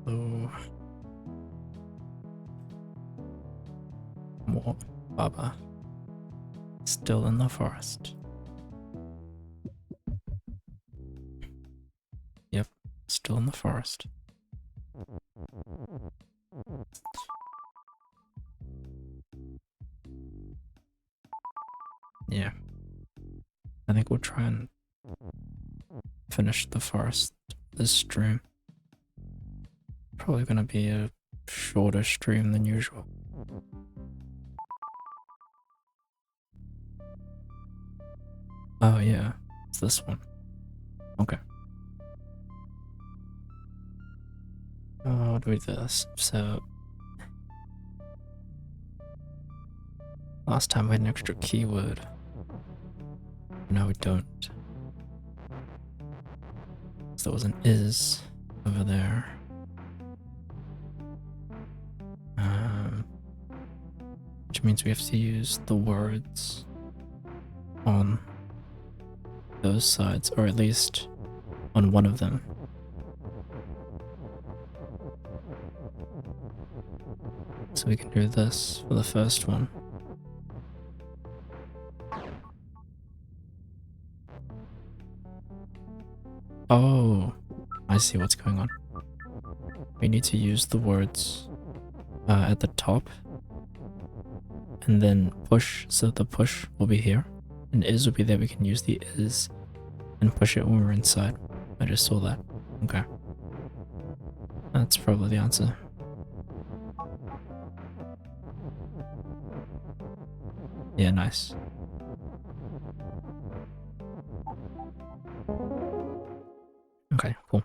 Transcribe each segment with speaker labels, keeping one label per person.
Speaker 1: So more Baba still in the forest. Yep, still in the forest. Yeah, I think we'll try and finish the forest this stream. Probably gonna be a shorter stream than usual. Oh yeah, it's this one. Okay. I'll do this. So last time we had an extra keyword. No, we don't. So there was an is over there. Which means we have to use the words on those sides, or at least on one of them. So we can do this for the first one. Oh, I see what's going on. We need to use the words at the top and then push, so the push will be here and is will be there. We can use the is and push it when we're inside. I just saw that. Okay. That's probably the answer. Yeah, nice. Okay, cool.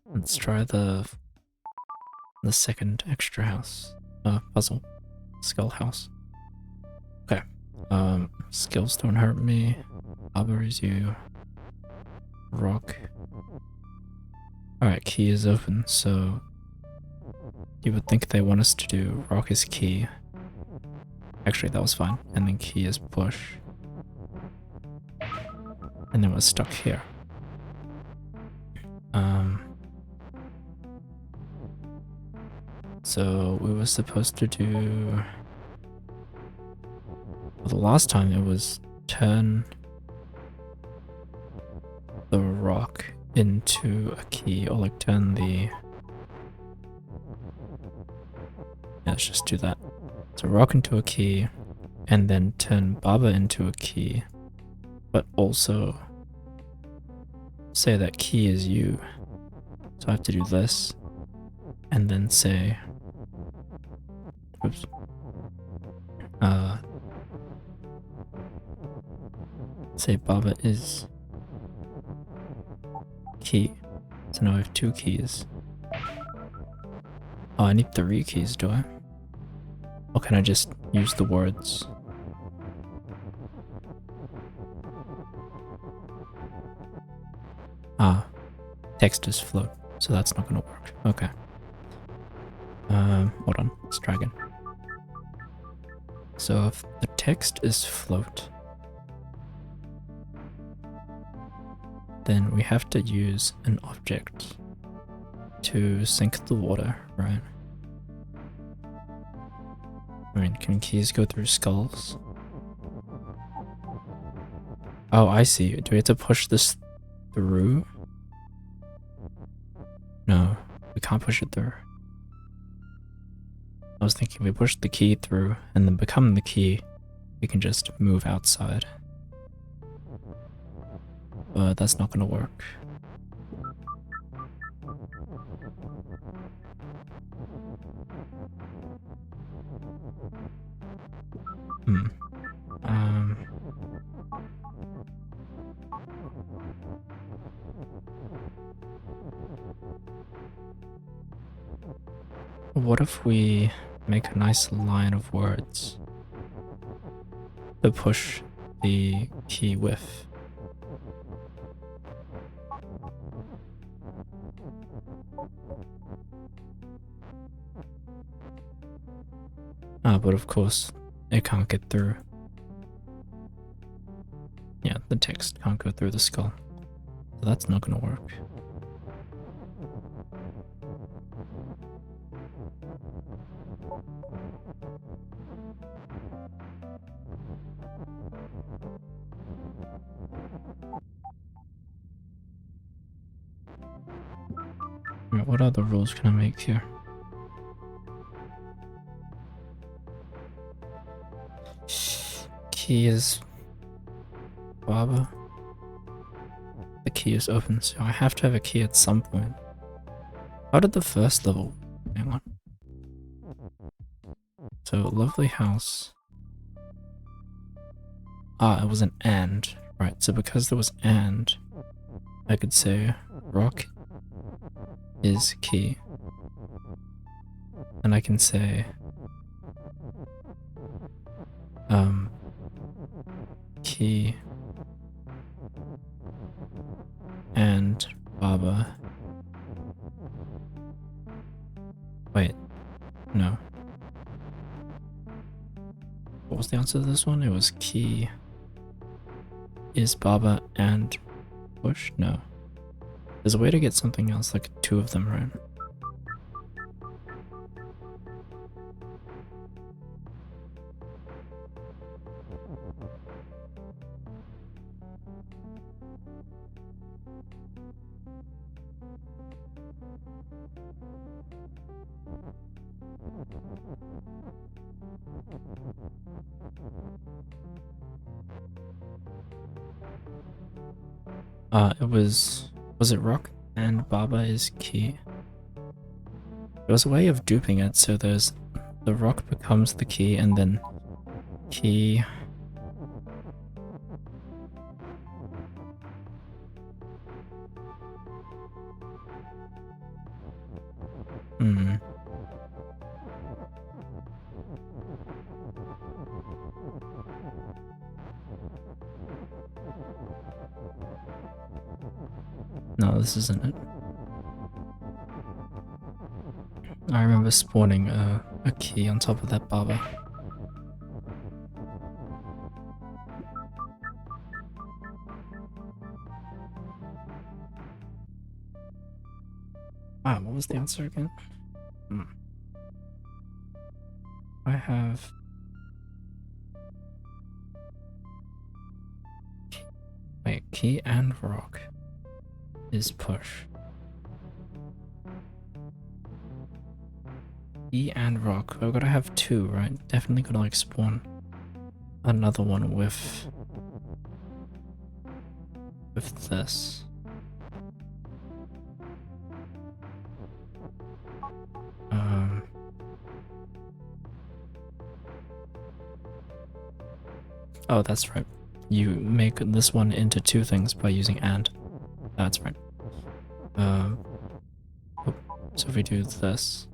Speaker 1: Let's try the second extra house. Puzzle. Skull house. Okay. Skills don't hurt me. Baba is you. Rock. Alright, key is open, so you would think they want us to do rock is key. Actually, that was fine. And then key is push. And then we're stuck here. So we were supposed to do... Well, the last time it was turn the rock into a key, or like turn the... Yeah, let's just do that. So rock into a key, and then turn Baba into a key, but also say that key is you. So I have to do this, and then say... Oops. Say Baba is key. So now I have 2 keys. Oh, I need 3 keys, do I? Or can I just use the words? Ah, text is float, so that's not gonna work. Okay. Hold on, let's try again. So if the text is float, then we have to use an object to sink the water, right? I mean, can keys go through skulls? Oh, I see. Do we have to push this through? No, we can't push it through. I was thinking we push the key through and then become the key, we can just move outside. But that's not gonna work. What if we make a nice line of words to push the key with? But of course, it can't get through. Yeah, the text can't go through the skull. So that's not gonna work. Alright, what other rules can I make here? Key is Baba. The key is open, so I have to have a key at some point. How did the first level? Hang on. So, lovely house. Ah, it was an and. Right, so because there was and, I could say rock is key. And I can say key and Baba. Wait, no. What was the answer to this one? It was key is Baba and push? No. There's a way to get something else, like two of them, right? Was it rock and Baba is key? There was a way of duping it, so there's the rock becomes the key and then key. No, this isn't it. I remember spawning a key on top of that Baba. Ah, what was the answer again? I have... Wait, key and rock is push. Key and rock. I've gotta have two, right? Definitely gotta like spawn another one with this. Oh, that's right. You make this one into two things by using and. That's right. So if we do this.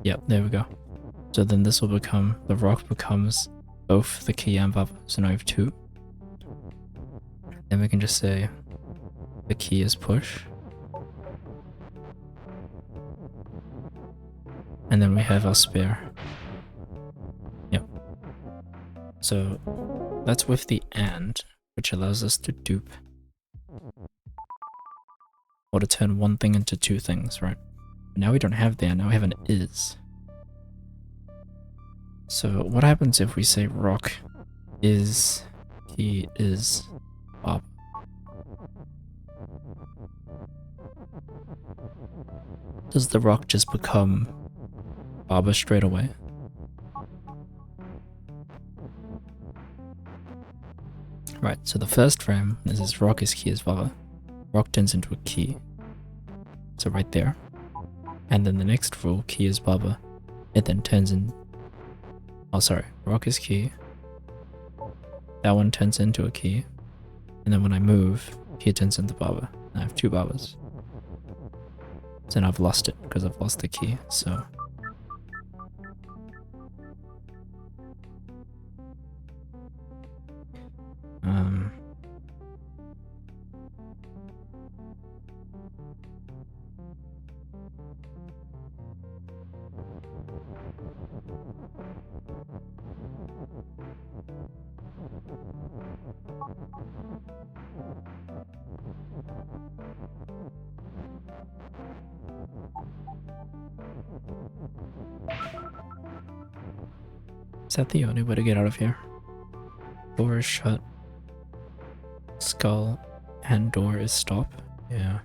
Speaker 1: Yep, there we go. So then this will become, the rock becomes both the key and Baba. So now we have two. Then we can just say the key is push. And then we have our spare. Yep. So that's with the and, which allows us to dupe. Or to turn one thing into two things, right? Now we don't have the and, now we have an is. So what happens if we say rock is key is Baba? Does the rock just become Baba straight away? Right, so the first frame is rock is key is Baba. Rock turns into a key. So right there. And then the next rule, key is Baba. It then turns in... Oh, sorry. Rock is key. That one turns into a key. And then when I move, key turns into Baba. And I have two Babas. So now I've lost it because I've lost the key, so... Is that the only way to get out of here? Door is shut. Skull and door is stop. Yeah.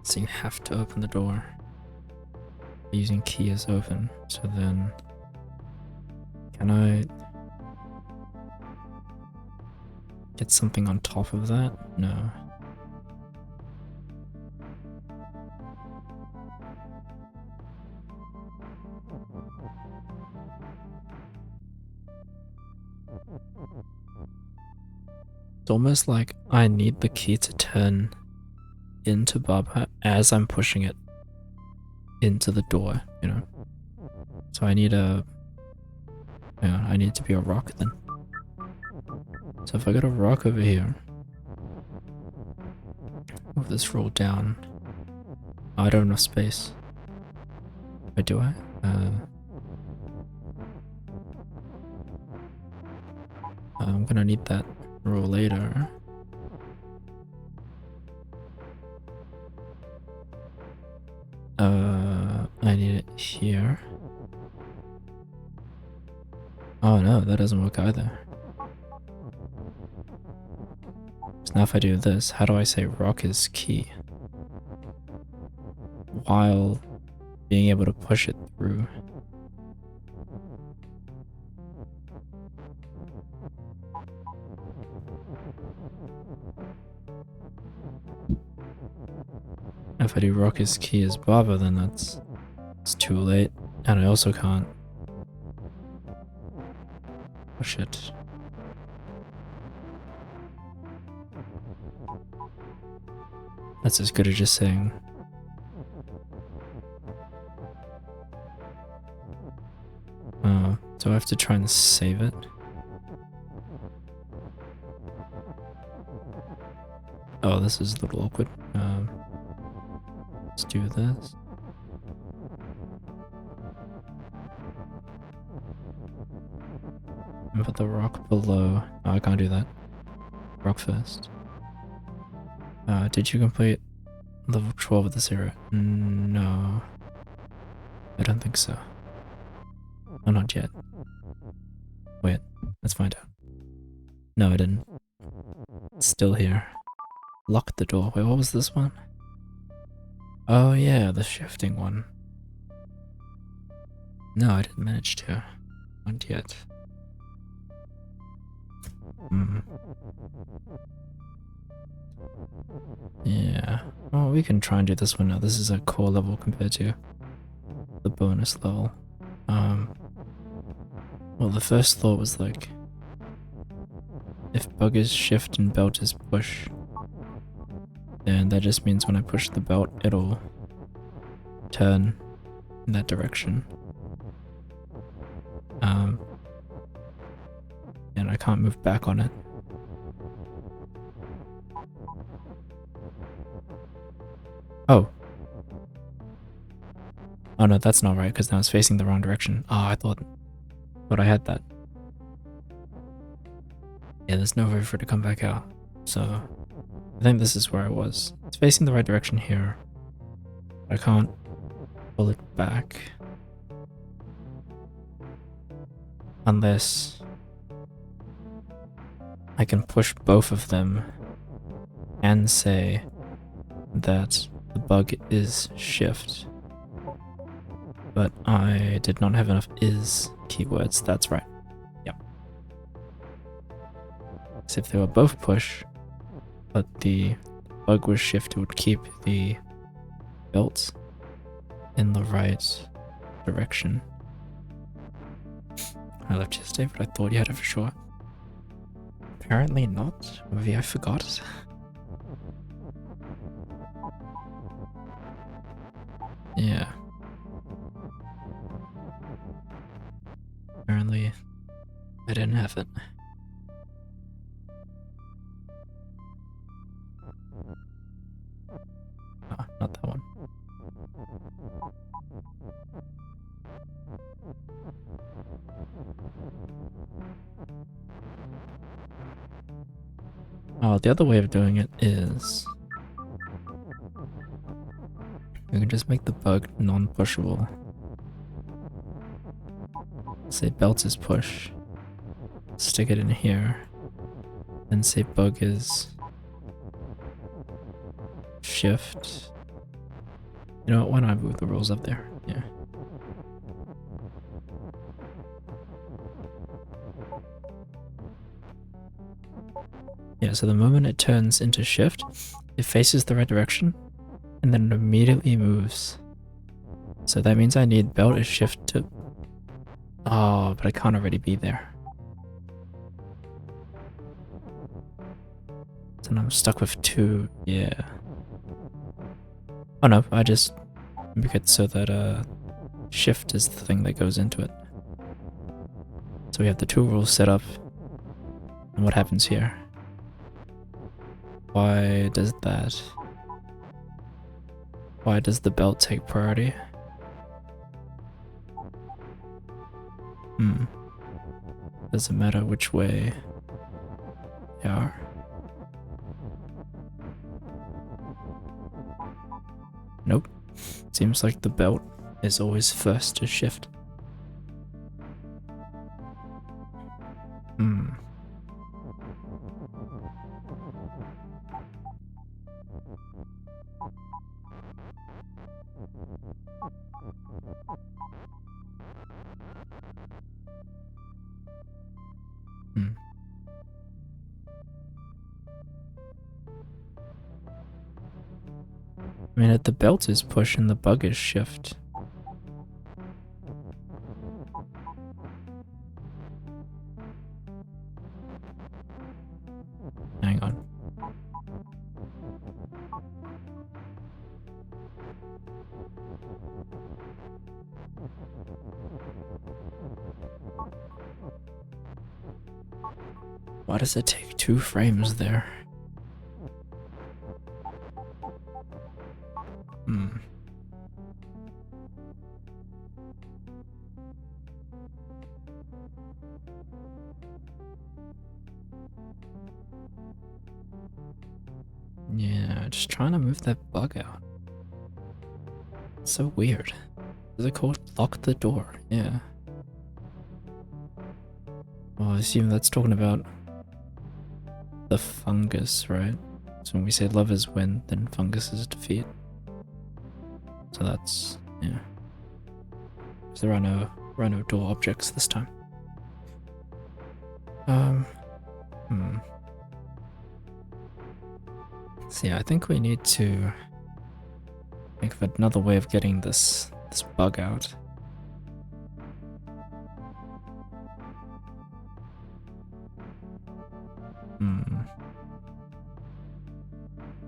Speaker 1: So you have to open the door. Using key as open. So then... Can I... get something on top of that? No. It's almost like I need the key to turn into Baba as I'm pushing it into the door, you know? So I need a... hang on, I need to be a rock then. So if I got a rock over here, move this roll down. Oh, I don't have enough space. Wait, do I? I'm gonna need that roll later. I need it here. Oh no, that doesn't work either. So now if I do this, how do I say rock is key? While being able to push it through. If I do rock is key as Baba, then it's too late. And I also can't push it. That's as good as just saying. So I have to try and save it. Oh, this is a little awkward. Let's do this. And put the rock below. Oh, I can't do that. Rock first. Did you complete level 12 of this area? No. I don't think so. Oh, not yet. Wait, let's find out. No, I didn't. It's still here. Lock the door. Wait, what was this one? Oh yeah, the shifting one. No, I didn't manage to. Not yet. Yeah. Oh, we can try and do this one now. This is a core level compared to the bonus level. Well, the first thought was like, if bug is shift and belt is push, then that just means when I push the belt, it'll turn in that direction. And I can't move back on it. Oh. Oh no, that's not right, because now it's facing the wrong direction. Oh, I thought I had that. Yeah, there's no way for it to come back out. So, I think this is where I was. It's facing the right direction here. I can't pull it back. Unless I can push both of them and say that the bug is shift. But I did not have enough is keywords, that's right. Yep. So if they were both push, but the bug was shift, it would keep the belt in the right direction. I left yesterday, but I thought you had it for sure. Apparently not. Maybe I forgot. Yeah. Apparently, I didn't have it. Ah, not that one. Oh, the other way of doing it is we can just make the bug non-pushable. Say belt is push. Stick it in here. And say bug is shift. You know what, why don't I move the rules up there? Yeah. Yeah, so the moment it turns into shift, it faces the right direction, and then it immediately moves. So that means I need belt is shift to... Oh, but I can't already be there. So I'm stuck with 2, yeah. Oh no, I just make it so that shift is the thing that goes into it. So we have the 2 rules set up. And what happens here? Why does that? Why does the belt take priority? Does it matter which way they are? Nope. Seems like the belt is always first to shift. I mean, if the belt is push and the bug is shift. Hang on. Why does it take 2 frames there? Yeah, just trying to move that bug out. It's so weird. Is it called lock the door? Yeah. Well, I assume that's talking about the fungus, right? So when we say love is win, then fungus is defeat. So that's, yeah. There are no door objects this time. So yeah, I think we need to think of another way of getting this bug out.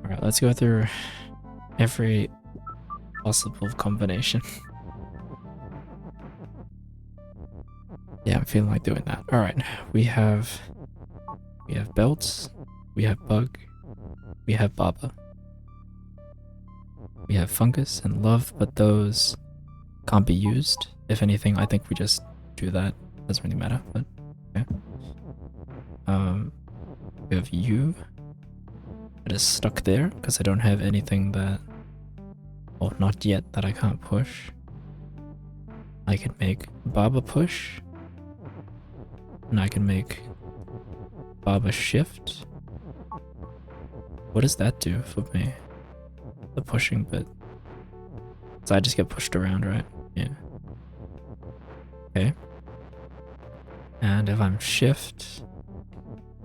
Speaker 1: Alright, let's go through every possible combination. Yeah, I'm feeling like doing that. Alright, we have belts, we have bug, we have Baba. We have fungus and love, but those can't be used. If anything, I think we just do that. Doesn't really matter, but okay. We have you. It is stuck there because I don't have anything that, or not yet, that I can't push. I can make Baba push, and I can make Baba shift. What does that do for me? The pushing bit. So I just get pushed around, right? Yeah. Okay. And if I'm shift,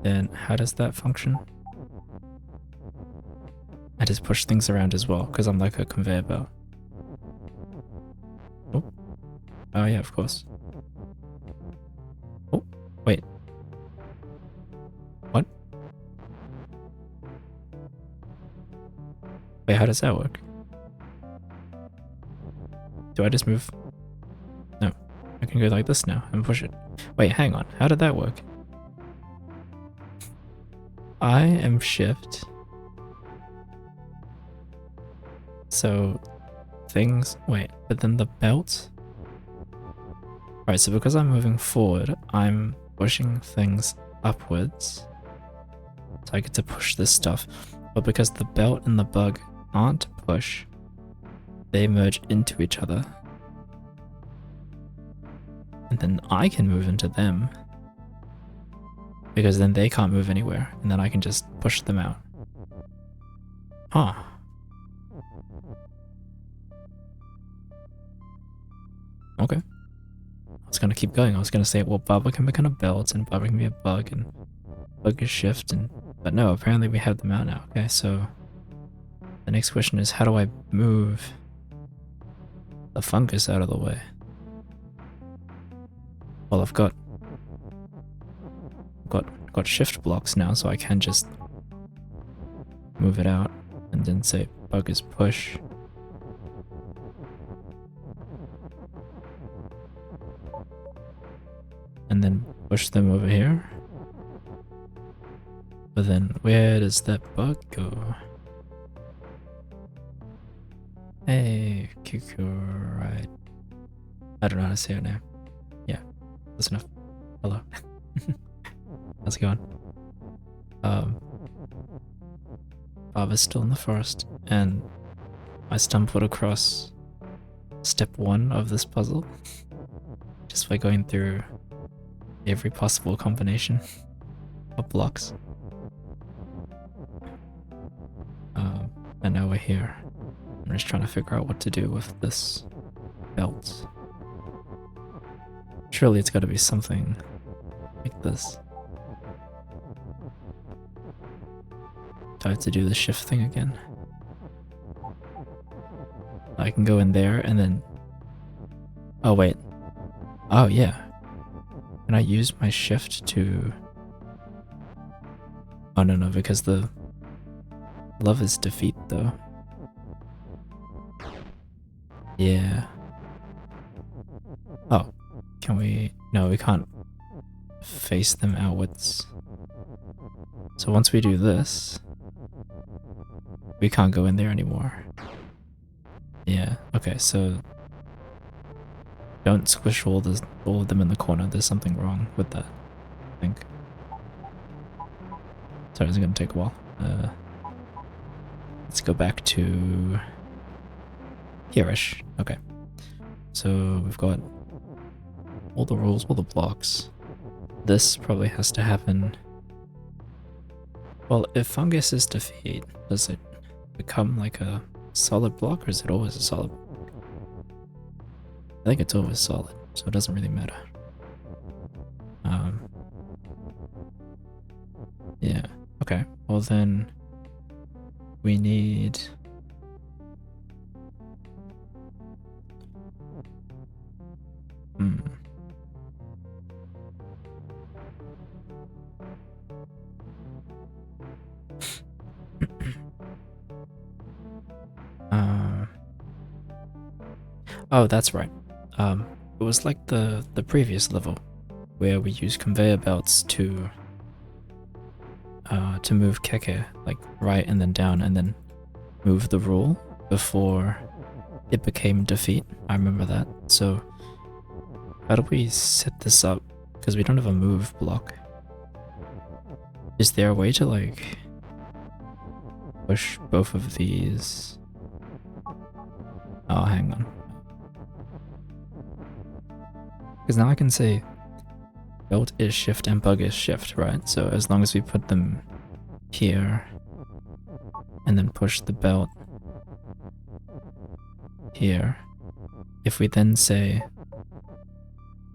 Speaker 1: then how does that function? I just push things around as well, because I'm like a conveyor belt. Oh. Oh yeah, of course. Oh, wait. What? Wait, how does that work? Do I just move? No. I can go like this now and push it. Wait, hang on. How did that work? I am shift. So things, wait, but then the belt? Right, so because I'm moving forward, I'm pushing things upwards. So I get to push this stuff. But because the belt and the bug aren't push, they merge into each other. And then I can move into them. Because then they can't move anywhere, and then I can just push them out. Huh. Okay. I was gonna keep going. I was gonna say, well, Baba can become a belt, and Baba can be a bug, and bug is shift, and but no, apparently we have them out now. Okay, so the next question is, how do I move the fungus out of the way? Well, I've got shift blocks now, so I can just move it out and then say bug is push. And then push them over here. But then where does that bug go? Hey, Kuku, right? I don't know how to say her name. Yeah, that's enough. Hello. How's it going? Baba's still in the forest, and I stumbled across step 1 of this puzzle just by going through every possible combination of blocks. And now we're here. I'm just trying to figure out what to do with this belt. Surely it's got to be something like this. Do I have to do the shift thing again? I can go in there and then... Oh wait. Oh yeah. Can I use my shift to... Oh no, because the love is defeat though. Yeah. Oh. Can we... No, we can't face them outwards. So once we do this, we can't go in there anymore. Yeah, okay, so don't squish all of them in the corner. There's something wrong with that, I think. Sorry, it's gonna take a while. Let's go back to here-ish. Okay. So we've got all the rules, all the blocks. This probably has to happen. Well, if fungus is defeat, does it become like a solid block, or is it always a solid block? I think it's always solid, so it doesn't really matter. Yeah, okay. Well then, we need... Oh, that's right. It was like the previous level, where we use conveyor belts to move Keke, like right and then down, and then move the rule before it became defeat. I remember that. So how do we set this up? Because we don't have a move block. Is there a way to like push both of these? Oh, hang on. Because now I can say belt is shift and bug is shift, right? So as long as we put them here and then push the belt here, if we then say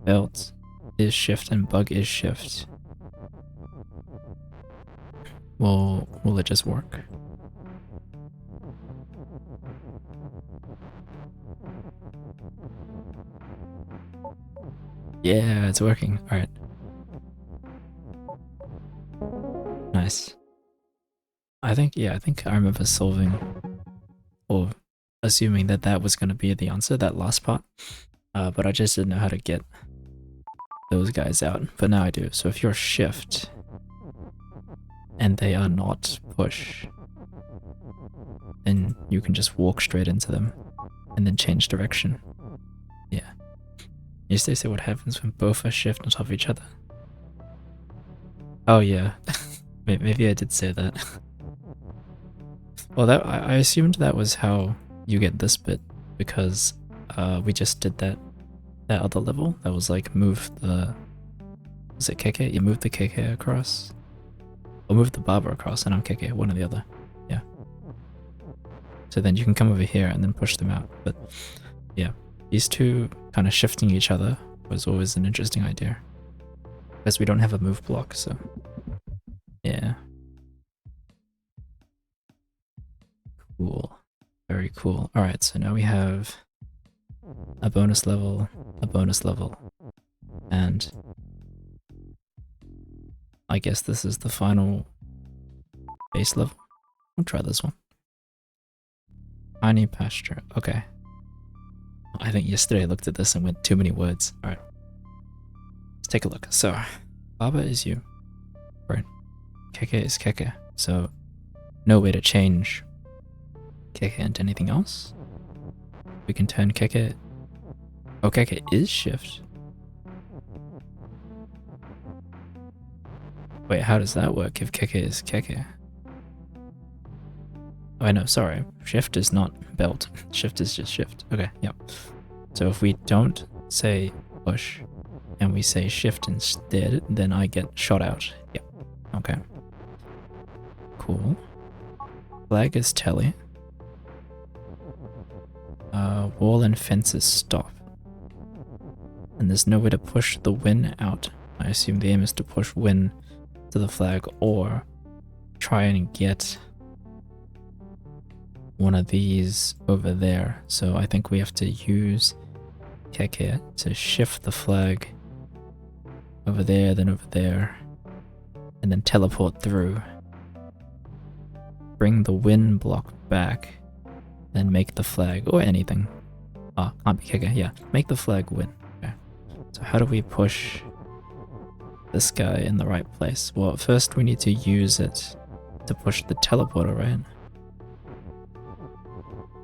Speaker 1: belt is shift and bug is shift, will it just work? Yeah, it's working. Alright. Nice. I think I remember solving, or assuming that that was going to be the answer, that last part. But I just didn't know how to get those guys out. But now I do. So if you're shift, and they are not push, then you can just walk straight into them, and then change direction. Yeah. You still say what happens when both are shift on top of each other? Oh yeah. Maybe I did say that. Well, that I assumed that was how you get this bit, because we just did that other level. That was like move the... Was it KK? You move the KK across? Or move the barber across and I'm KK, one or the other. Yeah. So then you can come over here and then push them out. But yeah, these two kind of shifting each other was always an interesting idea. Because we don't have a move block, so yeah. Cool. Very cool. Alright, so now we have a bonus level, and I guess this is the final base level. We'll try this one. Tiny pasture. Okay. I think yesterday I looked at this and went too many words. Alright. Let's take a look. So, Baba is you. Right. Keke is Keke. So, no way to change Keke into anything else. We can turn Keke... Oh, Keke is shift. Wait, how does that work if Keke is Keke? Oh, I know, sorry. Shift is not belt. Shift is just shift. Okay, yep. So if we don't say push and we say shift instead, then I get shot out. Yep. Okay. Cool. Flag is telly. Wall and fences stop. And there's no way to push the win out. I assume the aim is to push win to the flag or try and get one of these over there. So I think we have to use Keke to shift the flag over there, then over there, and then teleport through. Bring the win block back, then make the flag, or anything. Ah, can't be Keke, yeah. Make the flag win. Okay. So how do we push this guy in the right place? Well, first we need to use it to push the teleporter, right?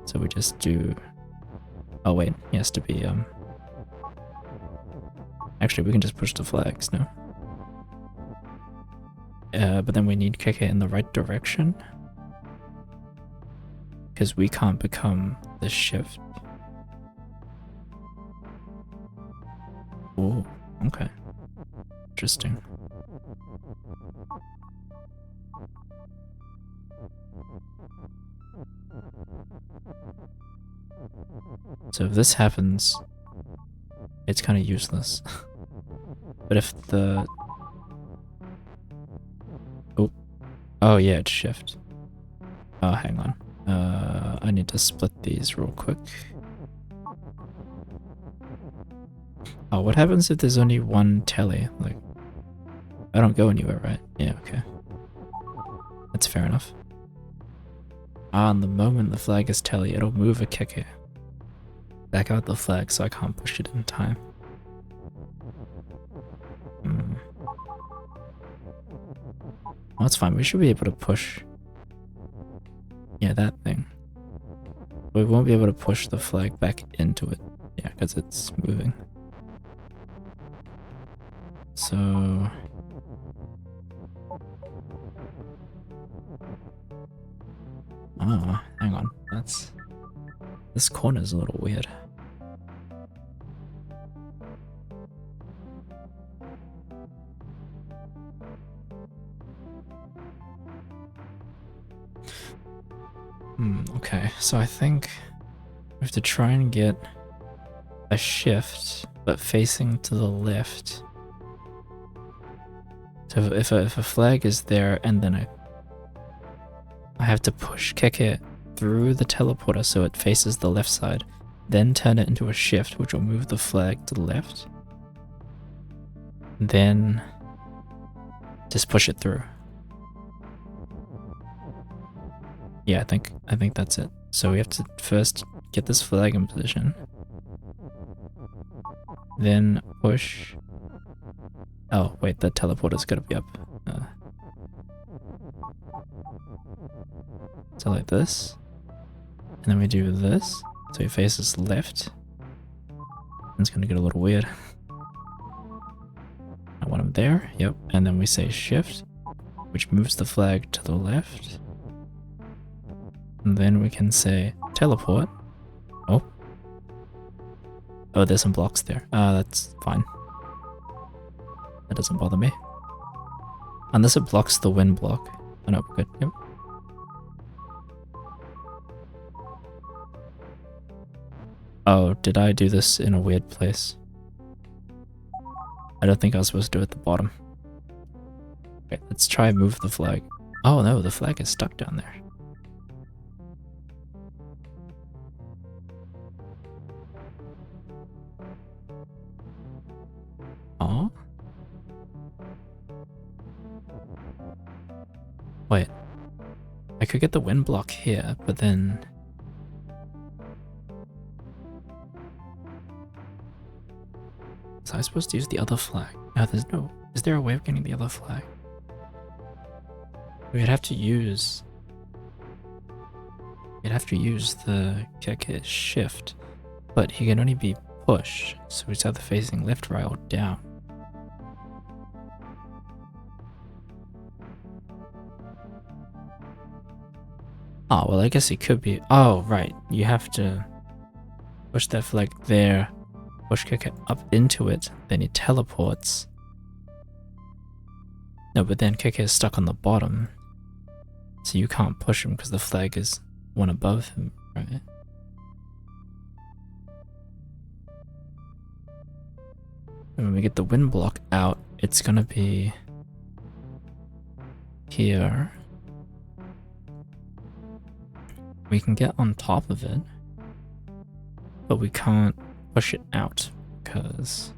Speaker 1: So we just do... Oh wait, he has to be, Actually, we can just push the flags, no? But then we need Keke in the right direction. Because we can't become the shift. Oh, okay. Interesting. So if this happens, it's kind of useless. But if the... Oh yeah, it's shift. Oh, hang on. I need to split these real quick. Oh, what happens if there's only one telly? Like, I don't go anywhere, right? Yeah, okay. That's fair enough. Ah, and the moment the flag is telly, it'll move a Keke back out the flag so I can't push it in time. Well, that's fine. We should be able to push... Yeah, that thing. We won't be able to push the flag back into it. Yeah, because it's moving. So... Oh, hang on. That's... This corner's a little weird. Okay, so I think we have to try and get a shift, but facing to the left. So if a flag is there and then I have to push Keke through the teleporter so it faces the left side, then turn it into a shift which will move the flag to the left. Then just push it through. Yeah, I think that's it. So we have to first get this flag in position. Then push... Oh, wait, the teleporter's gotta be up. So like this. And then we do this. So he faces left. It's gonna get a little weird. I want him there. Yep. And then we say shift. which moves the flag to the left. And then we can say teleport. Oh. Oh, there's some blocks there. That's fine. That doesn't bother me. Unless it blocks the wind block. Oh no, we're good. Yep. Oh, did I do this in a weird place? I don't think I was supposed to do it at the bottom. Okay, let's try and move the flag. Oh no, the flag is stuck down there. Oh? Wait. I could get the wind block here, but then... So I was supposed to use the other flag. No, there's no... Is there a way of getting the other flag? We'd have to use... We'd have to use the Keke shift, but he can only be push, so it's either facing left, right, or down. Oh, well, I guess it could be... Oh, right. You have to push that flag there, push Keke up into it, then he teleports. No, but then Keke is stuck on the bottom, so you can't push him because the flag is one above him, right? And when we get the wind block out, it's gonna be here. We can get on top of it, but we can't push it out because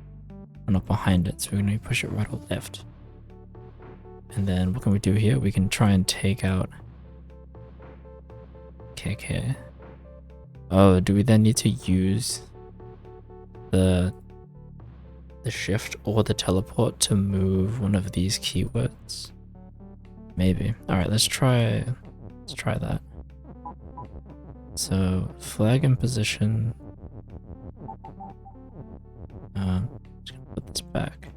Speaker 1: we're not behind it, so we're gonna push it right or left. And then what can we do here? We can try and take out KK. Oh, do we then need to use the shift or the teleport to move one of these keywords? Maybe. Alright, let's try that. So flag in position. Just gonna put this back.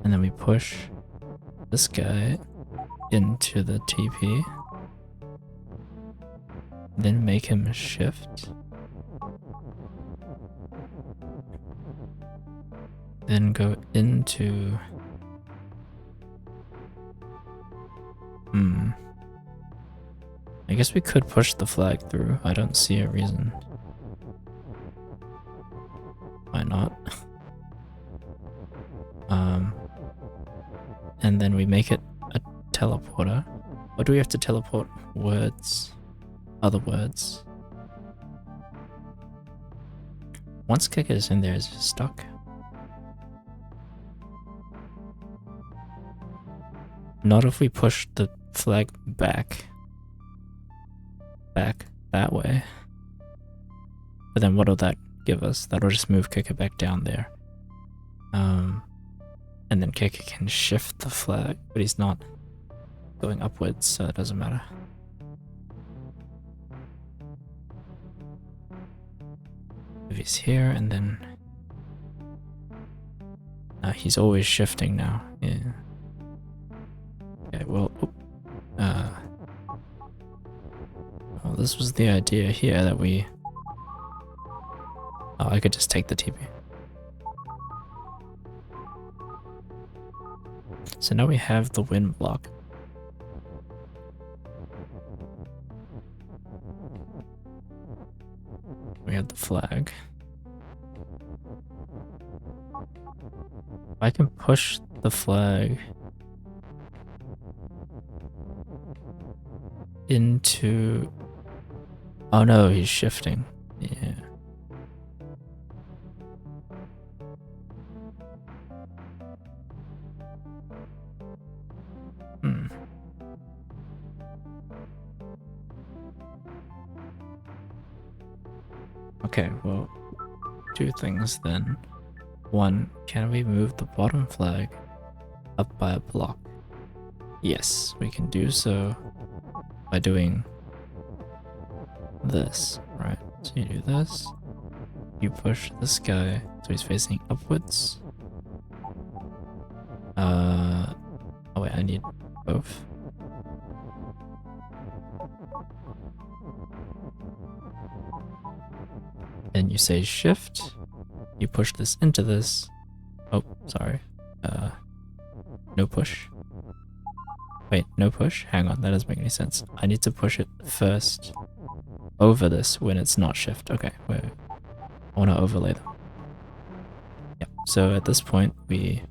Speaker 1: And then we push this guy into the TP. Then make him shift. Then go into... I guess we could push the flag through. I don't see a reason. Why not? And then we make it a teleporter. Or do we have to teleport words? Other words? Once Kicker is in there, is it stuck? Not if we push the flag back that way. But then what'll that give us? That'll just move Kicker back down there. And then Kicker can shift the flag, but he's not going upwards, so it doesn't matter. If he's here and then... he's always shifting now, yeah. Okay, well, well, this was the idea here that we... Oh, I could just take the TP. So now we have the wind block. We have the flag. I can push the flag into... Oh no, he's shifting. Yeah. Okay, well, two things then. One, can we move the bottom flag up by a block? Yes, we can do so by doing this, right? So you do this, you push this guy so he's facing upwards, I need both. Then you say shift, you push this into this. Oh, sorry. No push. Wait, no push? Hang on, that doesn't make any sense. I need to push it first over this when it's not shift. Okay, wait. I want to overlay them. Yep, so at this point we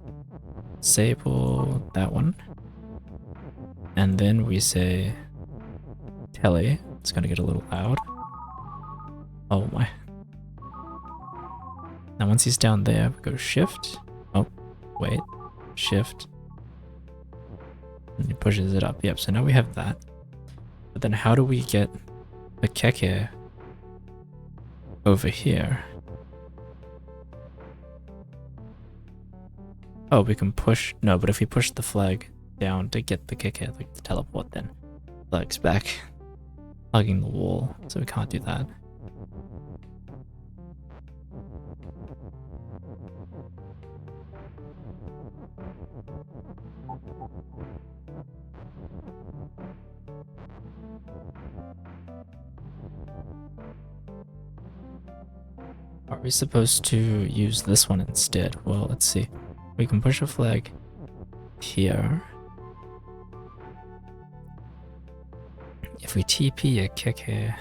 Speaker 1: disable that one. And then we say telly. It's gonna get a little loud. Oh my. Now once he's down there, we go shift. Oh, wait. Shift. And he pushes it up. Yep, so now we have that. But then how do we get the keke over here? Oh, we can push... No, but if we push the flag down to get the keke, like the teleport, then flag's back. Hugging the wall, so we can't do that. Are we supposed to use this one instead? Well, let's see. We can push a flag here. If we TP a keke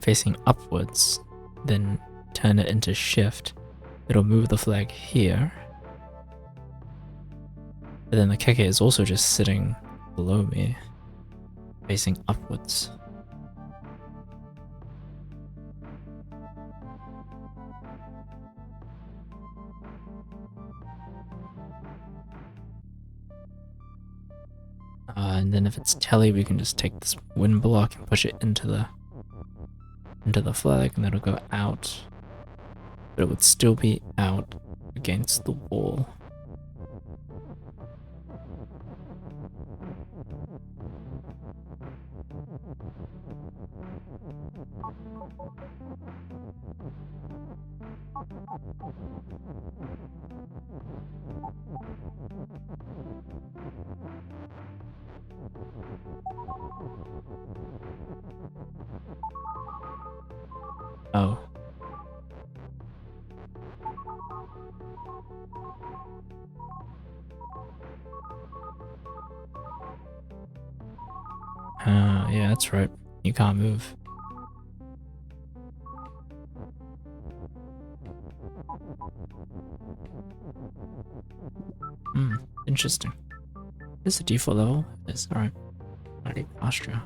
Speaker 1: facing upwards, then turn it into shift, it'll move the flag here. But then the keke is also just sitting below me, facing upwards. And then if it's telly, we can just take this wind block and push it into the flag, and that'll go out. But it would still be out against the wall. Oh. Yeah, that's right. You can't move. Interesting. This is the default level? It's alright. I need Austria.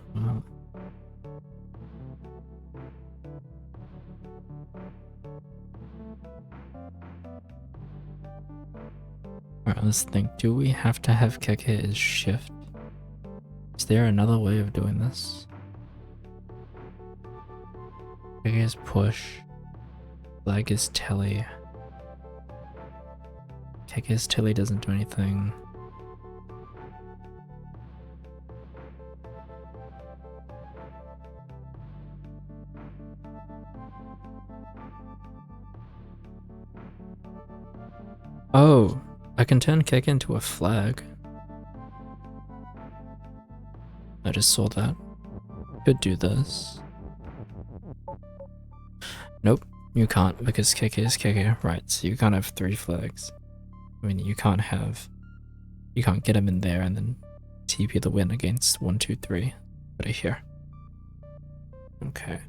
Speaker 1: Alright, let's think. Do we have to have keke as shift? Is there another way of doing this? Keke is push. Flag is telly. Keke is telly doesn't do anything. Oh, I can turn keke into a flag. I just saw that. Could do this. Nope, you can't because keke is keke. Right, so you can't have 3 flags. I mean, you can't get them in there and then TP the win against 1, 2, 3 that are here. Okay.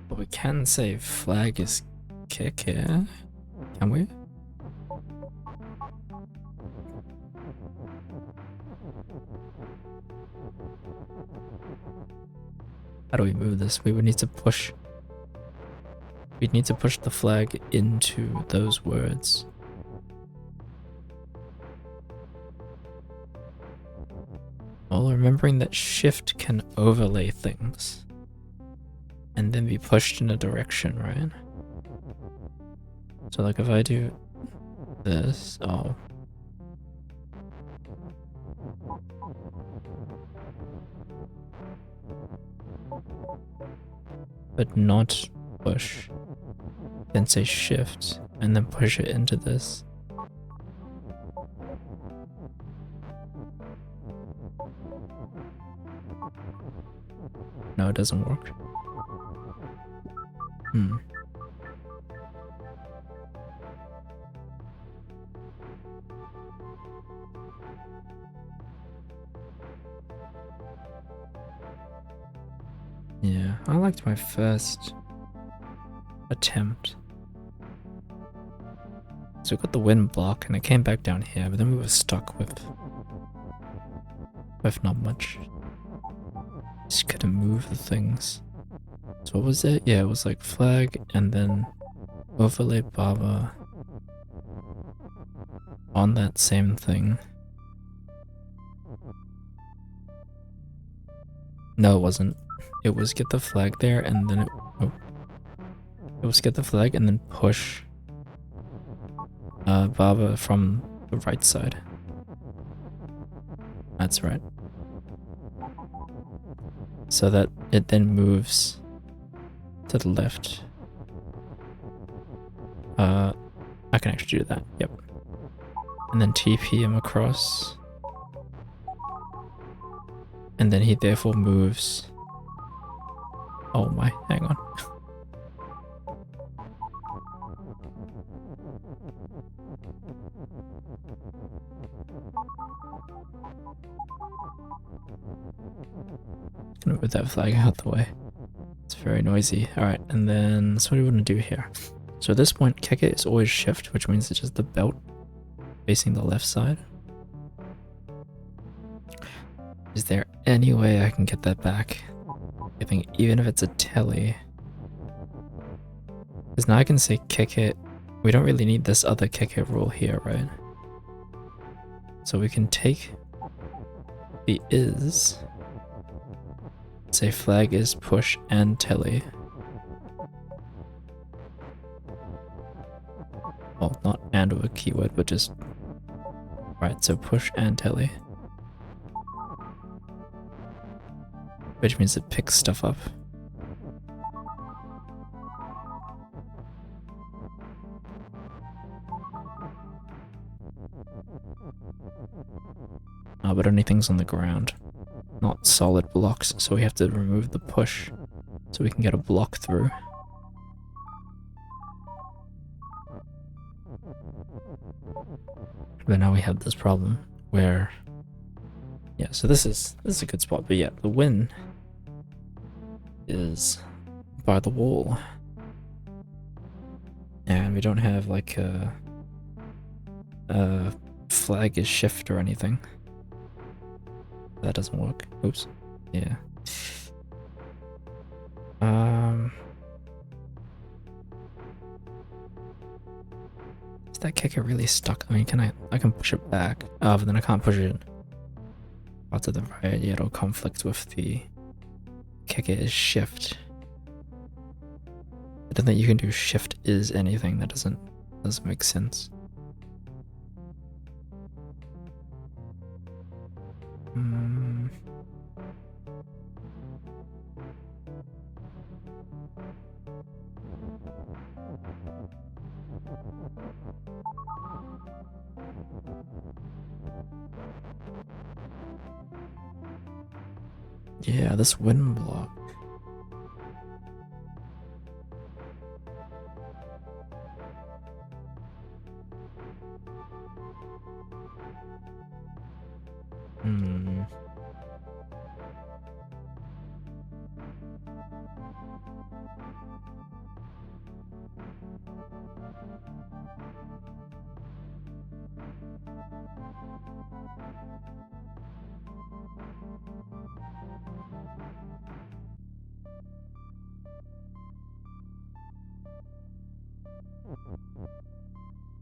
Speaker 1: But we can say flag is keke, can we? How do we move this? We would need to push. We'd need to push the flag into those words. Well, remembering that shift can overlay things and then be pushed in a direction, right? So like if I do this, oh. but not push. Then say shift, and then push it into this. No, it doesn't work. Yeah, I liked my first attempt. So we got the wind block and it came back down here, but then we were stuck with not much. Just couldn't move the things. So what was it? Yeah, it was like flag and then overlay Baba on that same thing. No, it wasn't. It was get the flag there and then it was get the flag and then push Baba from the right side. That's right. So that it then moves to the left. I can actually do that, yep. And then TP him across. And then he therefore moves. Oh my, hang on. Gonna move that flag out the way. It's very noisy. Alright, and then so what do we want to do here? So at this point, Keke is always shift, which means it's just the belt facing the left side. Is there any way I can get that back? I think even if it's a telly. Because now I can say kick it. We don't really need this other kick it rule here, right? So we can take the is, say flag is push and telly. Well, not and with a keyword, but just right. So push and telly, which means it picks stuff up. But only things on the ground, not solid blocks, so we have to remove the push so we can get a block through. But now we have this problem where, yeah, so this is a good spot, but yeah, the win is by the wall. And we don't have like a flag is shift or anything. That doesn't work. Oops. Yeah. Is that kicker really stuck? I mean, I can push it back. Oh, but then I can't push it out to the right. Yeah, it'll conflict with the kicker is shift. I don't think you can do shift is anything. That doesn't make sense. Yeah, this wind block.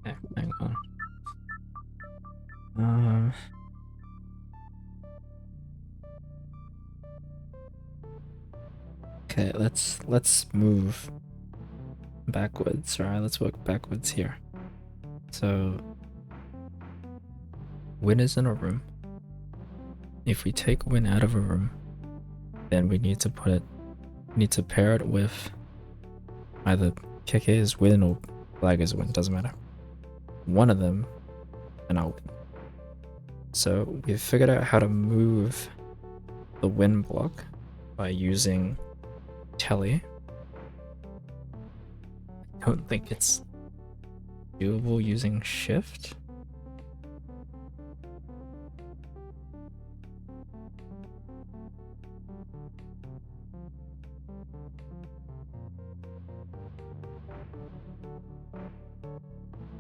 Speaker 1: Okay, hang on. Okay, let's move backwards. Alright, let's work backwards here. So Win is in a room. If we take Win out of a room, then we need to put it need to pair it with either Keke is win or flag is win, doesn't matter. One of them, and I'll win. So we've figured out how to move the win block by using telly. I don't think it's doable using shift.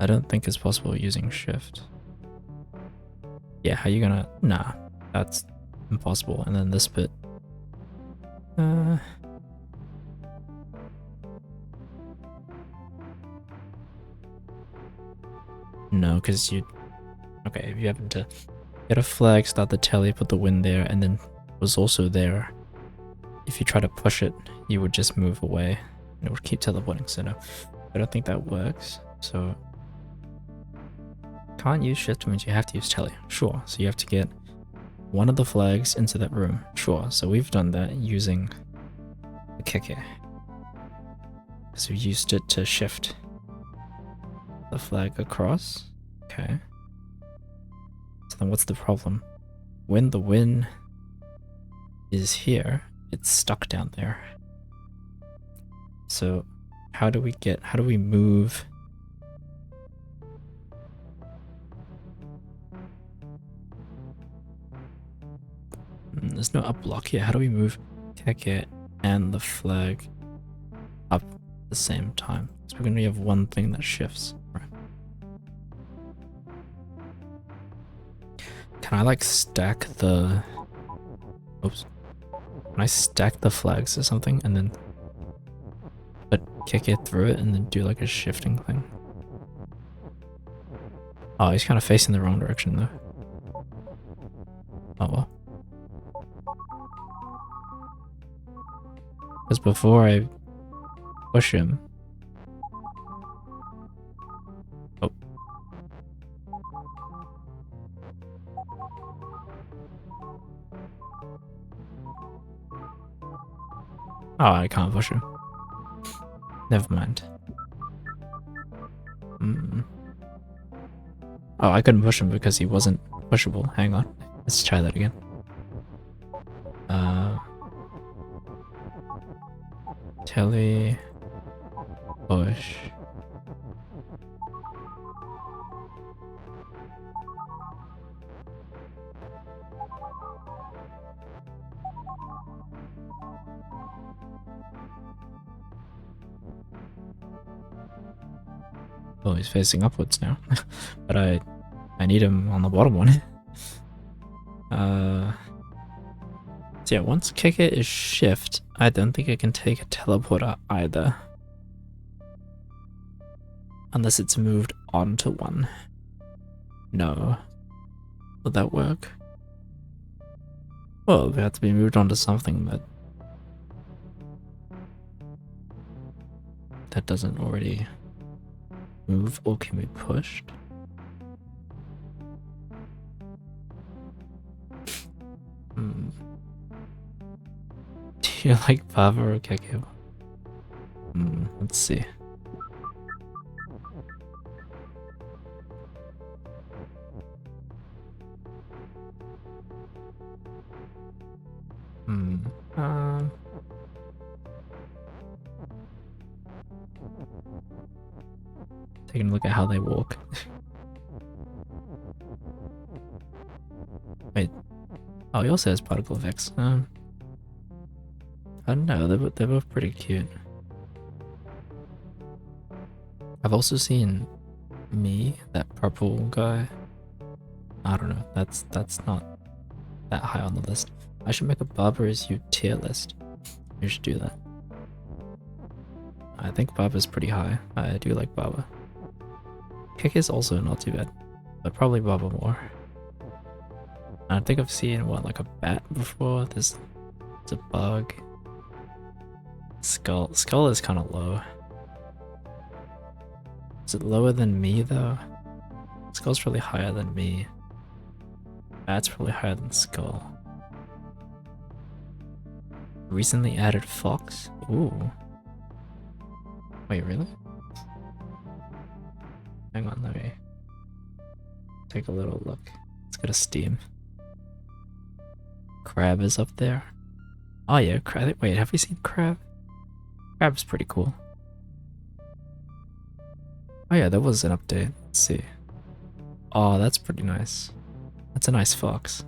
Speaker 1: I don't think it's possible using shift. Yeah, how you gonna... Nah, that's impossible. And then this bit... No, because you... Okay, if you happen to get a flag, start the telly, put the win there, and then was also there. If you try to push it, you would just move away. And it would keep teleporting, so no. I don't think that works, so... Can't use shift means you have to use telly. Sure, so you have to get one of the flags into that room. Sure, so we've done that using the Keke. So we used it to shift the flag across. Okay. So then what's the problem? When the win is here, it's stuck down there. So how do we move? There's no up block here. How do we move Keke and the flag up at the same time? So we're gonna have one thing that shifts, right? Can I like stack the... Oops. Can I stack the flags or something and then put Keke through it and then do like a shifting thing? Oh, he's kind of facing the wrong direction though. Oh well. Because before I push him... Oh. Oh, I can't push him. Never mind. Oh, I couldn't push him because he wasn't pushable. Hang on. Let's try that again. Telly, push. Oh, he's facing upwards now. But I need him on the bottom one. So yeah, once Keke is shift, I don't think I can take a teleporter either. Unless it's moved onto one. No. Would that work? Well, they have to be moved onto something that doesn't already move or can be pushed. Do you like Pava or Keke? Let's see. Taking a look at how they walk. Wait. Oh, he also has particle effects. I don't know, they're both pretty cute. I've also seen me, that purple guy. I don't know, that's not that high on the list. I should make a Barbara's You tier list. You should do that. I think Barbara's pretty high. I do like Barbara. Kick is also not too bad, but probably Barbara more. I think I've seen, what, like a bat before? There's a bug. Skull is kind of low. Is it lower than me though? Skull's probably higher than me. Bat's probably higher than Skull. Recently added Fox? Ooh. Wait, really? Hang on, let me take a little look. Let's go to Steam. Crab is up there. Oh yeah, Crab. Wait, have we seen Crab? Crab's pretty cool. Oh yeah, there was an update. Let's see. Oh, that's pretty nice. That's a nice fox.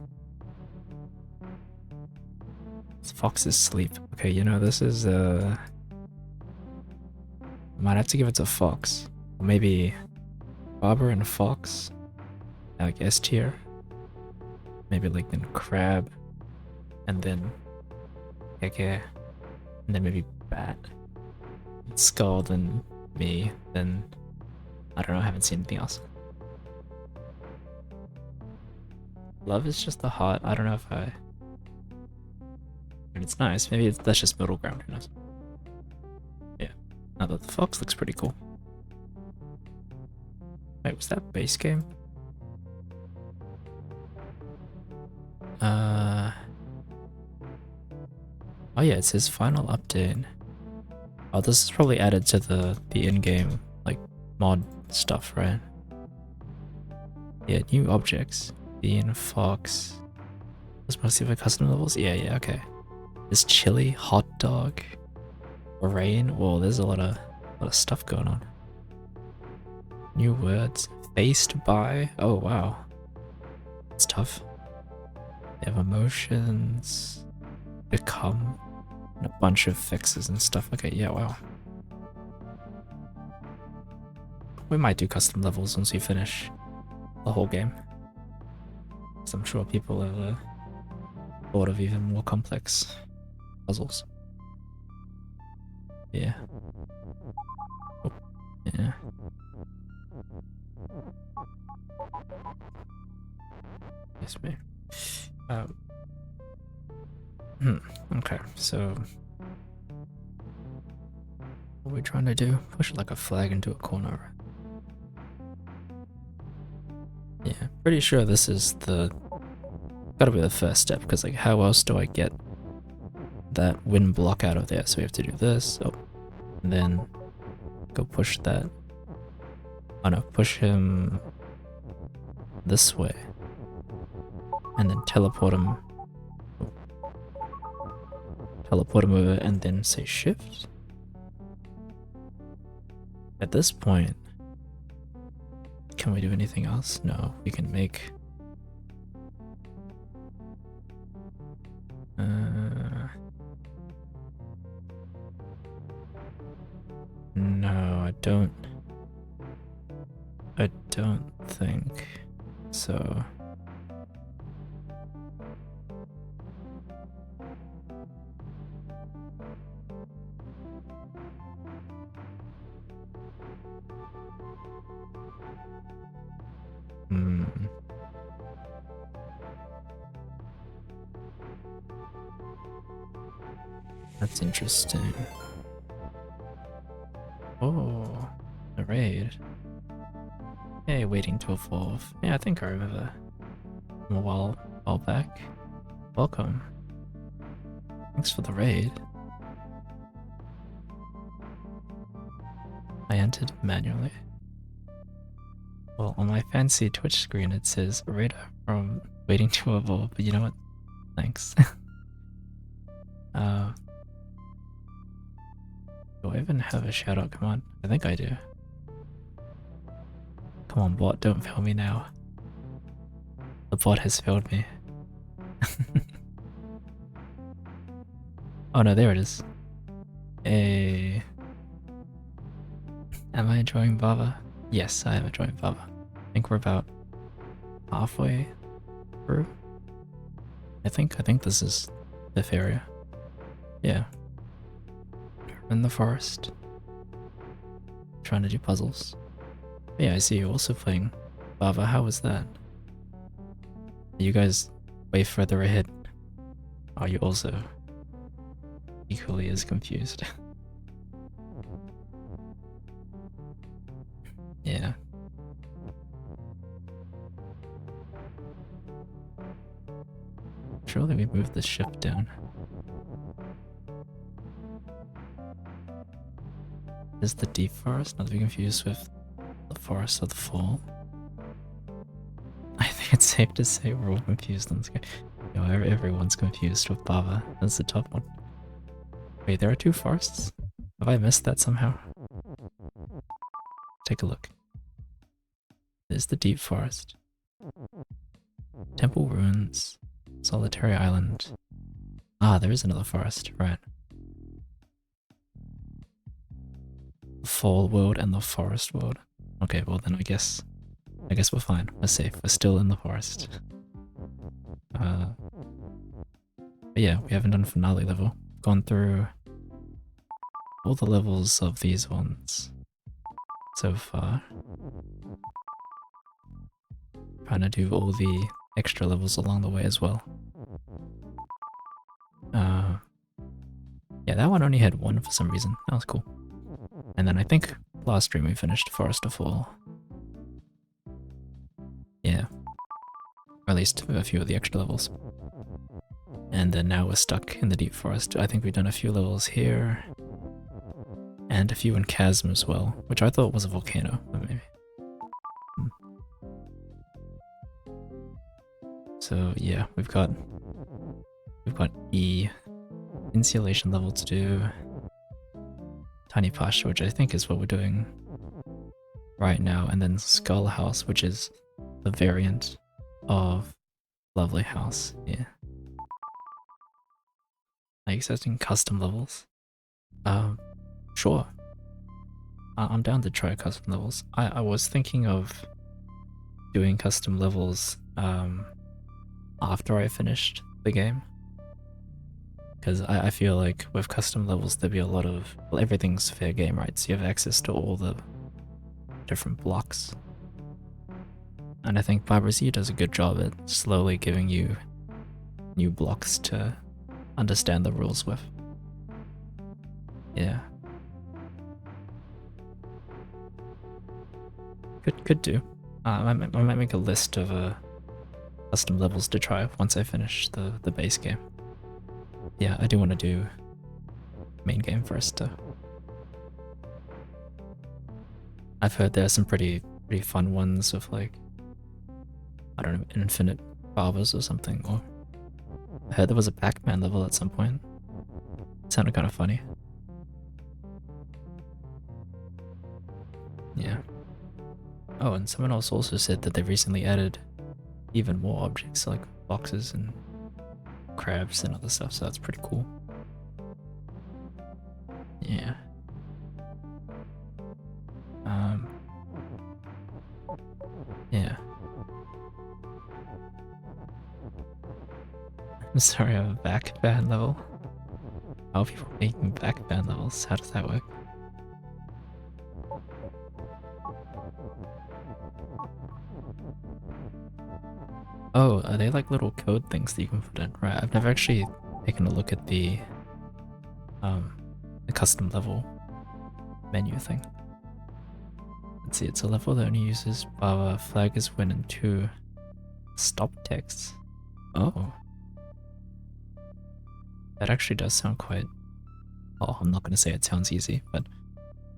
Speaker 1: This fox is asleep. Okay, you know, this is might have to give it to Fox. Or maybe Bobber and Fox. Like S tier. Maybe like then Crab. And then Keke. And then maybe Bat. Skull, then me. Then I don't know, I haven't seen anything else. Love is just the hot. I don't know if I. It's nice. Maybe that's just middle ground. Who knows? Yeah. Now that the fox looks pretty cool. Wait, was that base game? Oh yeah, it says final update. Oh, this is probably added to the in-game like mod stuff, right? Yeah, new objects. Bean, fox. That's mostly for custom levels. Yeah, okay. There's chili, hot dog, rain. Whoa, there's a lot of stuff going on. New words. Faced by. Oh wow, it's tough. They have emotions. Become. And a bunch of fixes and stuff. Okay, yeah, wow. We might do custom levels once we finish the whole game. So I'm sure people have thought of even more complex puzzles. Yeah. Oh, yeah. Yes, me. Okay, so what are we trying to do? Push like a flag into a corner. Yeah, pretty sure this is gotta be the first step, because like how else do I get that wind block out of there? So we have to do this, and then go push that. Oh no, push him this way. And then teleport him over and then say shift. At this point, can we do anything else? No, we can make no, I don't think so. That's interesting. Oh, a raid. Hey, waiting to evolve. Yeah, I think I remember from a while back. Welcome. Thanks for the raid. I entered manually. Well, on my fancy Twitch screen it says raider from waiting to evolve, but you know what? Thanks. Do I even have a shoutout command? I think I do. Come on, bot, don't fail me now. The bot has failed me. Oh no, there it is. Hey. Am I enjoying Bava? Yes, I am enjoying Bava. I think we're about halfway through. I think this is this area. Yeah. We're in the forest. Trying to do puzzles. But yeah, I see you also playing Bava. How was that? Are you guys way further ahead? Are you also equally as confused? Yeah. Surely we moved the ship down. Is the deep forest not to be confused with the forest of the fall? I think it's safe to say we're all confused on this game. You know, everyone's confused with Bava as the top one. Wait, there are two forests? Have I missed that somehow? Take a look. There's the deep forest. Temple ruins. Solitary island. Ah, there is another forest, right. The fall world and the forest world. Okay, well then I guess we're fine. We're safe. We're still in the forest. But yeah, we haven't done finale level. Gone through all the levels of these ones so far. Trying to do all the extra levels along the way as well. Yeah, that one only had one for some reason. That was cool. And then I think last stream we finished Forest of Fall. Yeah. Or at least a few of the extra levels. And then now we're stuck in the deep forest. I think we've done a few levels here. And a few in Chasm as well, which I thought was a volcano, but maybe. So yeah, we've got E insulation level to do. Tiny Pasture, which I think is what we're doing right now, and then Skull House, which is a variant of Lovely House. Yeah. Are you accepting custom levels? Sure. I'm down to try custom levels. I was thinking of doing custom levels after I finished the game. Because I feel like with custom levels there'd be a lot of... Well, everything's fair game, right? So you have access to all the different blocks. And I think Barbara Z does a good job at slowly giving you new blocks to understand the rules with. Yeah. Could do. I might make a list of custom levels to try once I finish the base game. Yeah, I do want to do main game first though. I've heard there are some pretty fun ones with like, I don't know, infinite barbers or something, or I heard there was a Pac-Man level at some point. It sounded kind of funny. Yeah. Oh, and someone else also said that they recently added even more objects like boxes and crabs and other stuff, so that's pretty cool. Yeah. Yeah. I'm sorry, I have a back band level. How are people making back band levels? How does that work? Oh, are they like little code things that you can put in? Right, I've never actually taken a look at the custom level menu thing. Let's see, it's a level that only uses Bava, flag is when and 2 stop texts. Oh. That actually does sound quite... Oh, I'm not going to say it sounds easy, but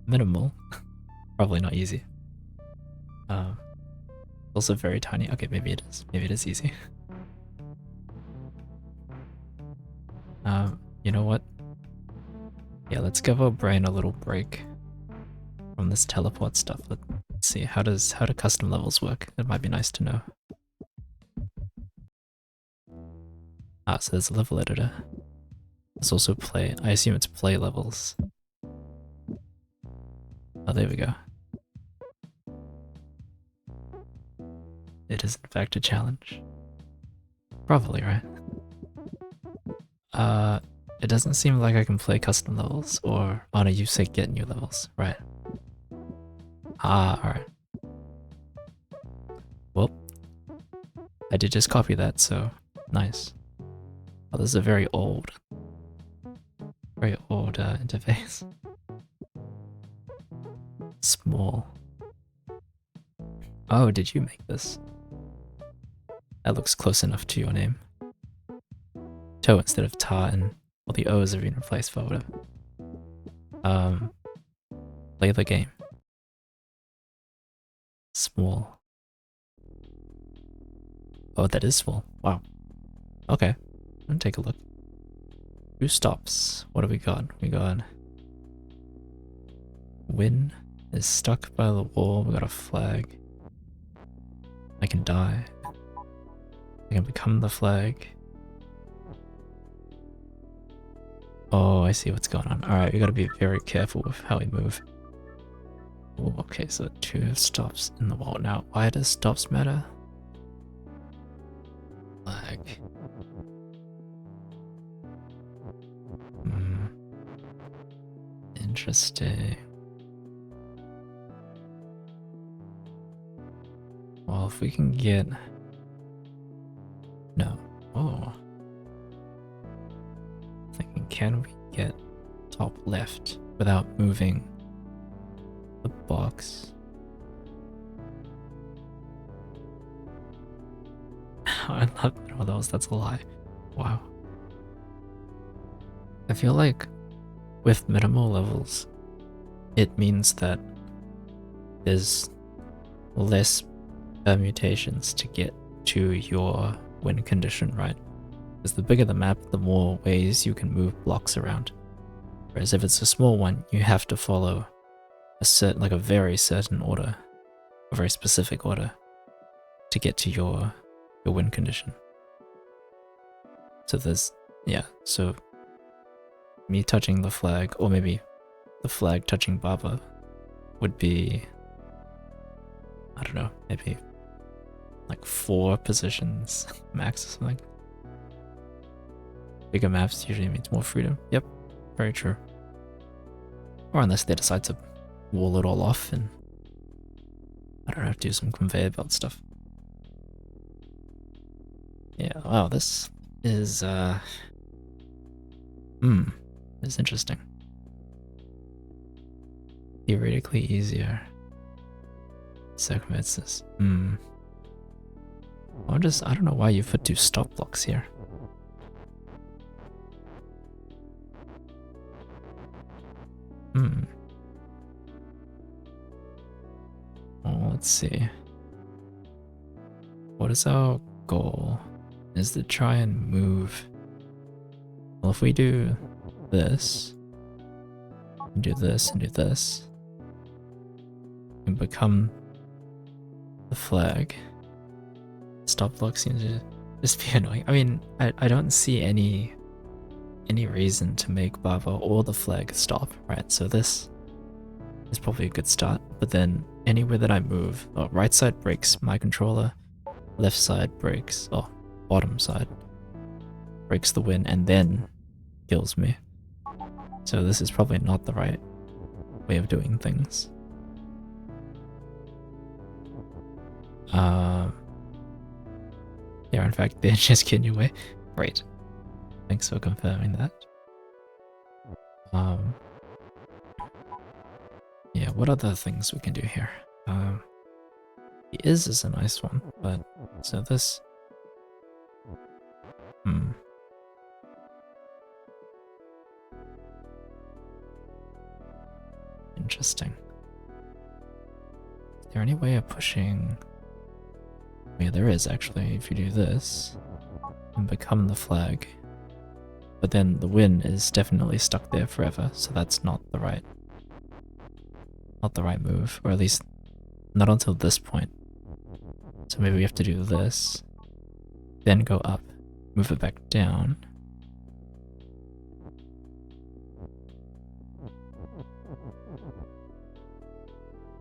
Speaker 1: minimal. Probably not easy. Also very tiny. Okay, maybe it is. Maybe it is easy. You know what? Yeah, let's give our brain a little break from this teleport stuff. Let's see, how do custom levels work? It might be nice to know. Ah, so there's a level editor. There's also play. I assume it's play levels. Oh, there we go. It is in fact a challenge. Probably, right? It doesn't seem like I can play custom levels, or... Oh no, you say get new levels, right. Ah, alright. Well, I did just copy that, so nice. Oh, this is a very old interface. Small. Oh, did you make this? That looks close enough to your name. Toe instead of ta, and well, the O's have been replaced for whatever. Play the game. Small. Oh, that is small. Wow. Okay. I'll take a look. 2 stops. What do we got? We got... Win is stuck by the wall. We got a flag. I can die. I can become the flag. Oh, I see what's going on. Alright, we gotta be very careful with how we move. Ooh, okay, so 2 stops in the wall. Now, why does stops matter? Flag. Interesting. Well, if we can get... No. Oh. Thinking, can we get top left without moving the box? I love all those. That's a lie. Wow. I feel like with minimal levels, it means that there's less permutations to get to your win condition, right? Because the bigger the map, the more ways you can move blocks around. Whereas if it's a small one, you have to follow a very certain order, a very specific order, to get to your win condition. So so me touching the flag, or maybe the flag touching Baba, would be, I don't know, maybe like 4 positions max or something. Bigger maps usually means more freedom. Yep, very true. Or unless they decide to wall it all off and, I don't know, do some conveyor belt stuff. Yeah, wow, this is, it's interesting. Theoretically easier. Circumvents this. I don't know why you put 2 stop blocks here. Well, let's see. What is our goal? Is to try and move. Well, if we do this, and do this, and do this, and become the flag, stop block seems to just be annoying. I mean, I don't see any reason to make Baba or the flag stop, right? So this is probably a good start, but then anywhere that I move, right side breaks my controller, left side breaks, bottom side breaks the win and then kills me. So this is probably not the right way of doing things. Yeah, in fact, they're just getting away. Great. Thanks for confirming that. Yeah, what other things we can do here? The is a nice one, but so this. Interesting. Is there any way of pushing? Yeah, there is actually. If you do this and become the flag, but then the win is definitely stuck there forever, so that's not the right move, or at least not until this point. So maybe we have to do this, then go up, move it back down.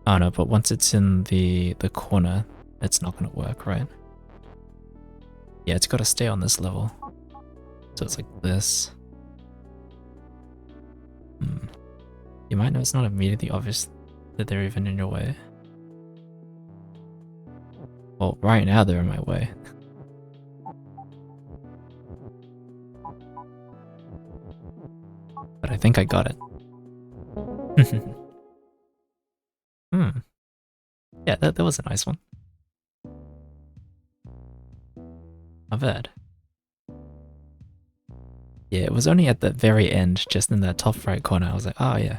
Speaker 1: Oh no, but once it's in the corner, it's not gonna work, right? Yeah, it's gotta stay on this level. So it's like this. You might know it's not immediately obvious that they're even in your way. Well, right now they're in my way. But I think I got it. Yeah, that was a nice one. Not bad. Yeah, it was only at the very end, just in that top right corner, I was like, oh yeah.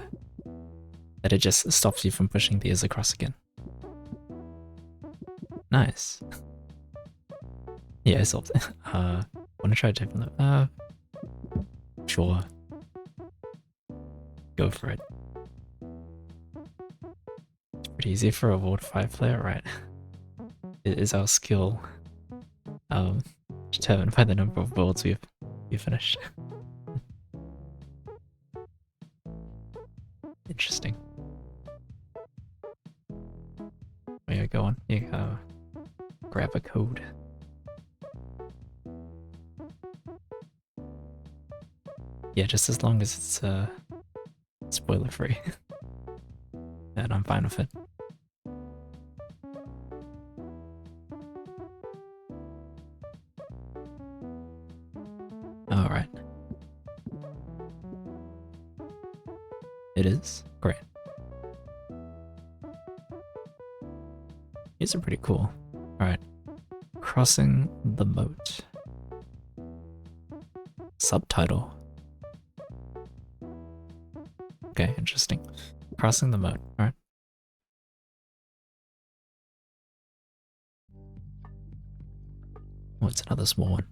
Speaker 1: that it just stops you from pushing these across again. Nice. Yeah, I solved it. Wanna try a different sure. Go for it. It's pretty easy for a World 5 player, right? It is our skill determined by the number of worlds we've finished. Interesting. Where you going? You go grab a code. Yeah, just as long as it's spoiler free. And I'm fine with it. Alright. It is? Great. These are pretty cool. Alright. Crossing the moat. Subtitle. Okay, interesting. Crossing the moat. Alright. Oh, it's another small one.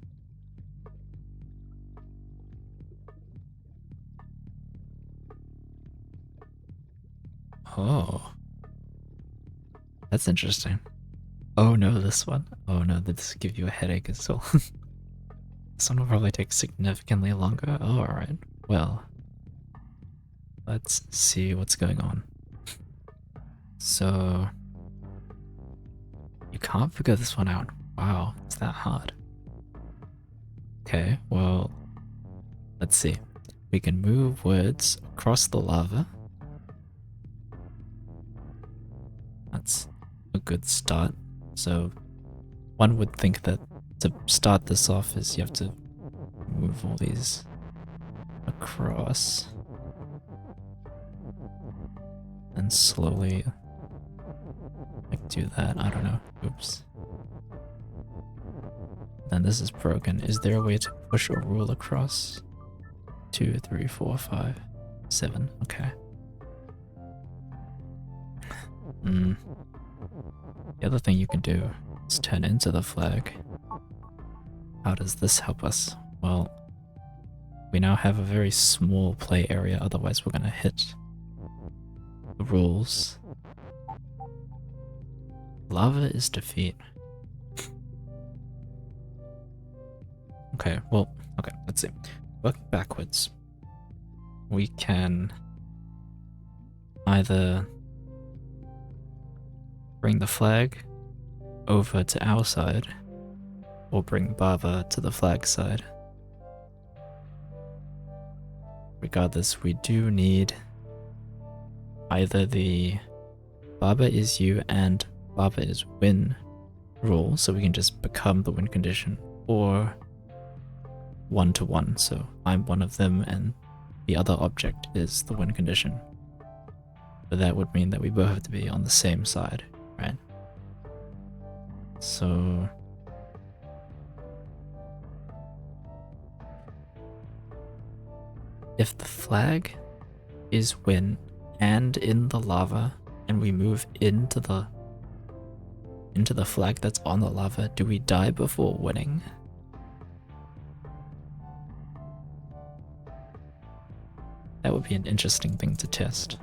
Speaker 1: Oh. That's interesting. Oh no, this one. Oh no, this will give you a headache as well. This one will probably take significantly longer. Oh, alright. Well, let's see what's going on. So, you can't figure this one out. Wow, it's that hard. Okay, well, let's see. We can move words across the lava. That's a good start. So, one would think that to start this off is you have to move all these across. And slowly, like, do that. I don't know. Oops. Then this is broken. Is there a way to push a rule across? 2, 3, 4, 5, 7. Okay. The other thing you can do is turn into the flag. How does this help us? Well, we now have a very small play area, otherwise we're gonna hit the rules. Lava is defeat. Okay, well, okay, let's see. Working backwards. We can either bring the flag over to our side, or bring Bava to the flag side. Regardless, we do need either the Baba is you and Baba is win rule, so we can just become the win condition, or 1-to-1, so I'm one of them and the other object is the win condition. But that would mean that we both have to be on the same side, right? So if the flag is win and in the lava and we move into the flag that's on the lava, do we die before winning? That would be an interesting thing to test.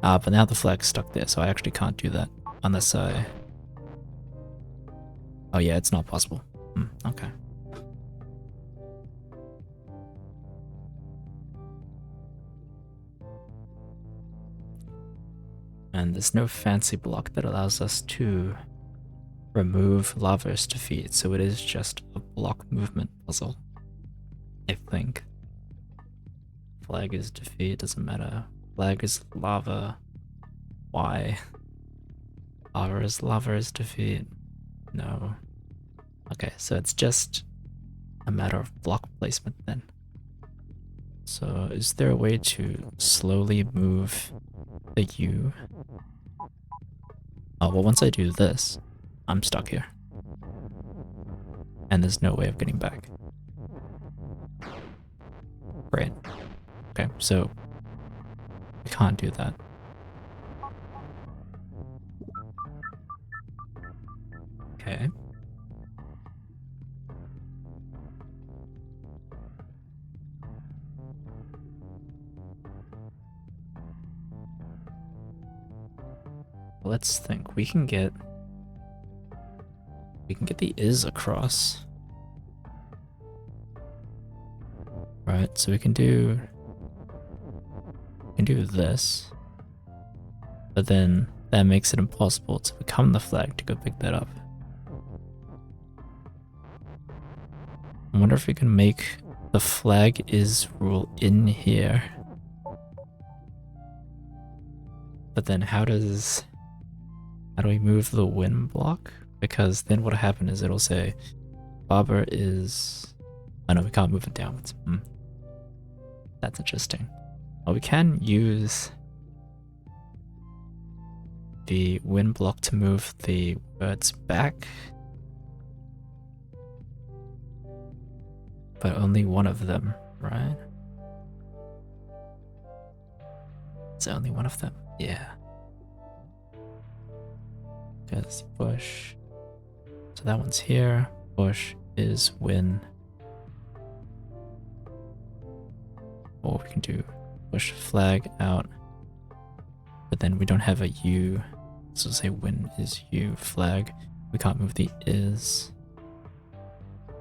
Speaker 1: But now the flag's stuck there, so I actually can't do that unless I... Oh yeah, it's not possible. Okay. And there's no fancy block that allows us to remove lava's defeat, so it is just a block movement puzzle. I think. Flag is defeat, doesn't matter. Flag is lava. Why? Lava is defeat. No. Okay, so it's just a matter of block placement then. So is there a way to slowly move the U? Oh, well, once I do this, I'm stuck here. And there's no way of getting back. Great. so we can't do that. Okay. Let's think. We can get the is across. Right, so we can do this. But then that makes it impossible to become the flag to go pick that up. I wonder if we can make the flag is rule in here. But then how do we move the win block? Because then what'll happen is it'll say Barbara is... Oh no, we can't move it downwards. That's interesting. Well, we can use the win block to move the words back. But only one of them, right? It's only one of them. Yeah. Because push. So that one's here. Push is win. Or we can do push flag out. But then we don't have a U. So say win is U flag. We can't move the is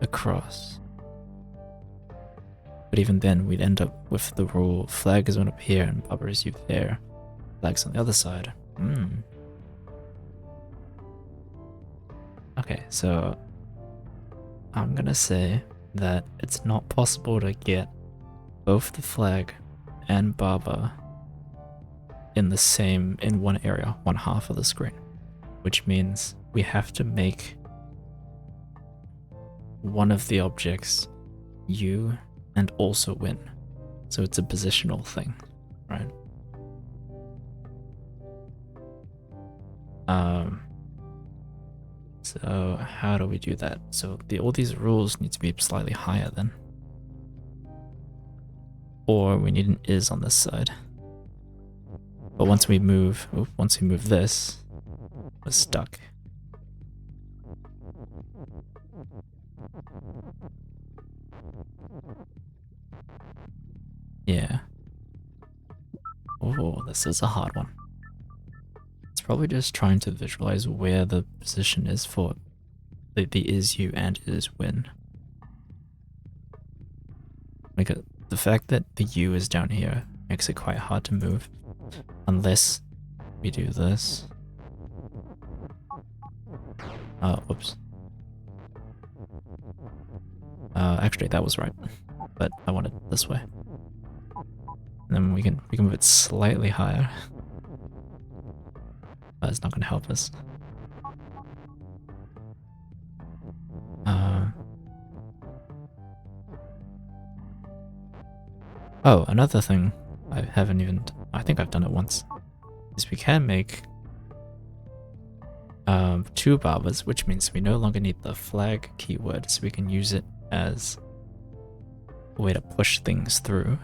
Speaker 1: across. But even then, we'd end up with the rule flag is one up here and Barbara is U there. Flag's on the other side. Okay, so I'm gonna say that it's not possible to get both the flag and Barbara in one area, one half of the screen, which means we have to make one of the objects U and also win. So it's a positional thing, right? So how do we do that? So all these rules need to be slightly higher then. Or we need an is on this side. But once we move this, we're stuck. Yeah. Oh, this is a hard one. It's probably just trying to visualize where the position is for the is U and is win. Like the fact that the U is down here makes it quite hard to move unless we do this. Whoops. Actually that was right, but I want it this way. And then we can move it slightly higher. It's not going to help us. Oh, another thing I think I've done it once, is we can make 2 Barbaras, which means we no longer need the flag keyword, so we can use it as a way to push things through.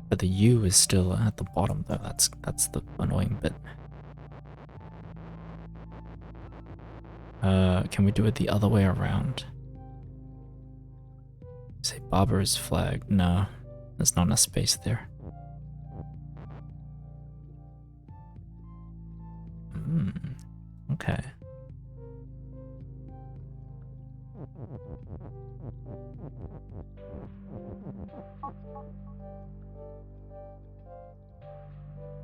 Speaker 1: But the U is still at the bottom though, that's the annoying bit. Can we do it the other way around? Say Barbara's flag. No, there's not enough space there. Okay.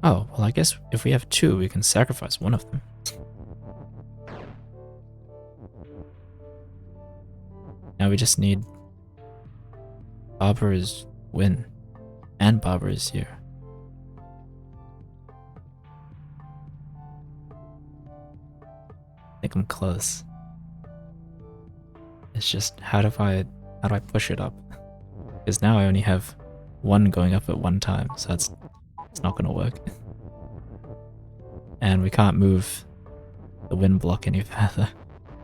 Speaker 1: Oh, well I guess if we have 2, we can sacrifice one of them. Now we just need Barbara's win and Barbara's here. I think I'm close. It's just how do I push it up? Because now I only have 1 going up at one time, so it's not gonna work. And we can't move the win block any further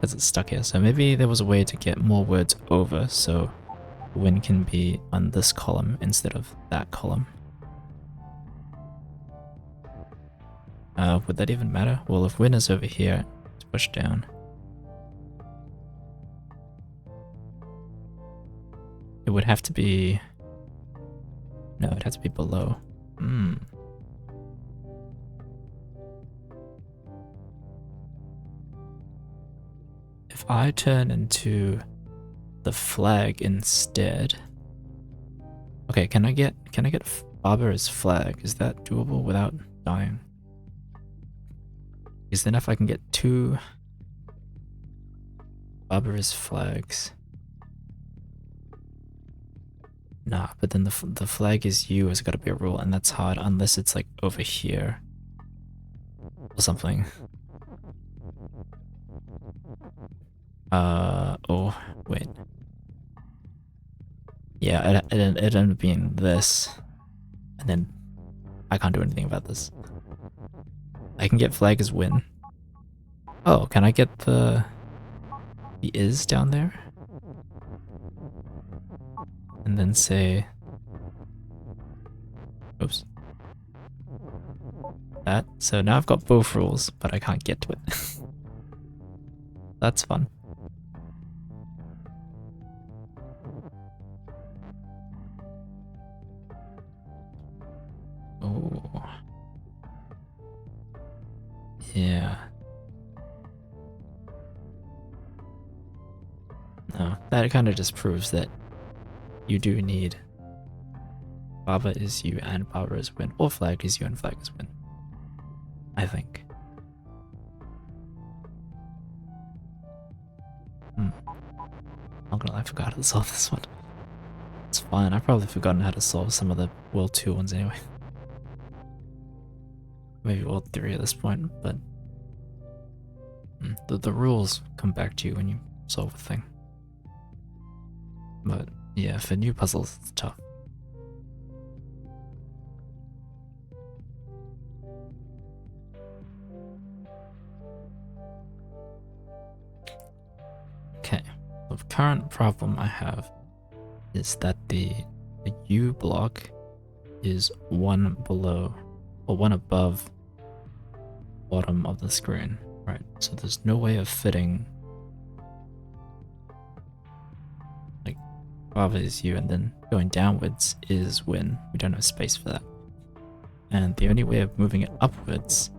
Speaker 1: because it's stuck here. So maybe there was a way to get more words over so win can be on this column instead of that column. Would that even matter? Well, if win is over here, it's pushed down. It would have to be... No, it'd have to be below. If I turn into the flag instead... Okay, can I get Barber as flag? Is that doable without dying? Because then if I can get 2 Barber as flags... Nah, but then the flag is you has got to be a rule, and that's hard unless it's like over here or something. Oh, wait. Yeah, it ended up being this, and then I can't do anything about this. I can get flag as win. Oh, can I get the is down there? And then say, oops, that. So now I've got both rules, but I can't get to it. That's fun. Oh, yeah. No, that kind of just proves that you do need Baba is you and Baba is win, or flag is you and flag is win, I think. Not gonna lie, I forgot how to solve this one. It's fine, I've probably forgotten how to solve some of the World 2 ones anyway. Maybe World 3 at this point, but the rules come back to you when you solve a thing. But yeah, for new puzzles, it's tough. Okay, the current problem I have is that the U block is 1 below, or 1 above bottom of the screen, right? So there's no way of fitting like Baba is you and then going downwards is win. We don't have space for that. And the only way of moving it upwards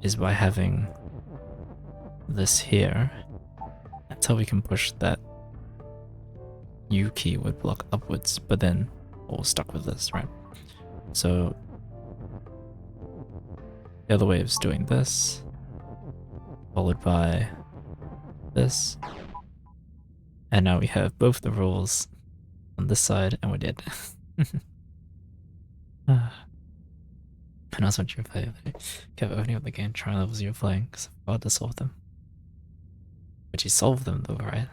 Speaker 1: is by having this here. That's how we can push that U keyword block upwards, but then we're stuck with this, right? So the other way is doing this, followed by this, and now we have both the rules on this side, and we're dead. And I was watching you play. Kept opening up the game, trying levels you were playing, because I forgot to solve them. But you solved them though, right?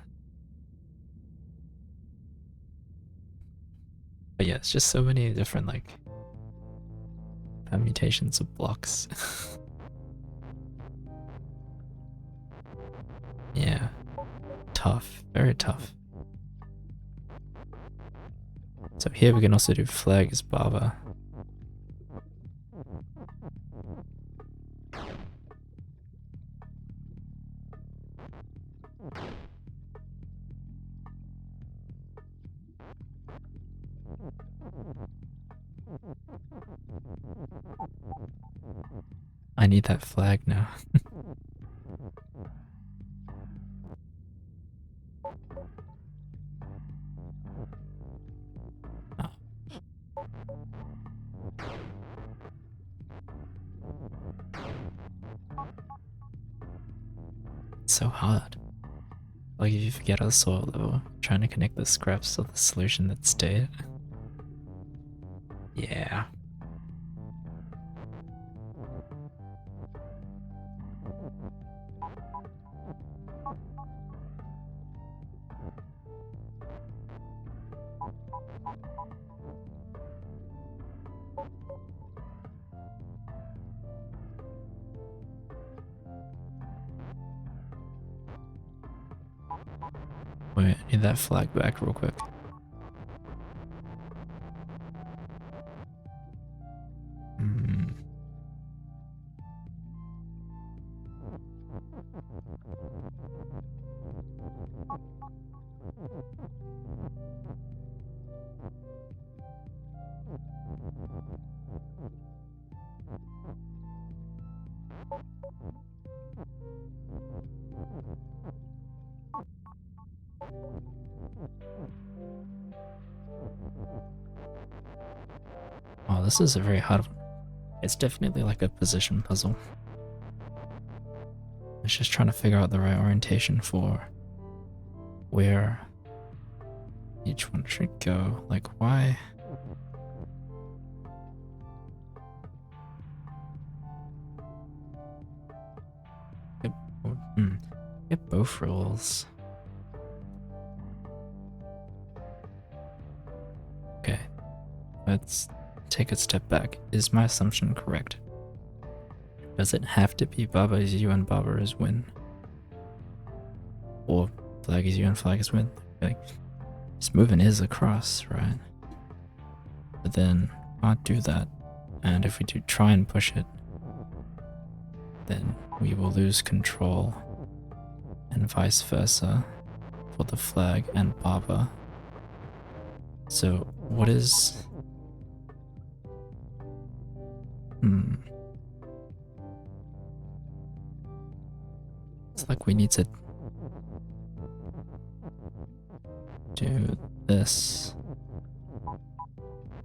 Speaker 1: But yeah, it's just so many different like permutations of blocks. Yeah, tough, very tough. So here we can also do flag as Baba. I need that flag now. Oh. It's so hard. Like if you forget how to solve level, trying to connect the scraps of the solution that stayed. Yeah. Wait, I need that flag back real quick. Hmm. Oh, this is a very hard one. It's definitely like a position puzzle. It's just trying to figure out the right orientation for where each one should go. Like, why? Get both rolls. Okay, let's take a step back. Is my assumption correct? Does it have to be Baba is you and Baba is win? Or flag is you and flag is win? Like, this movement is across, right? But then can't do that. And if we do try and push it, then we will lose control, and vice versa for the flag and Baba. So what is... It's like we need to do this.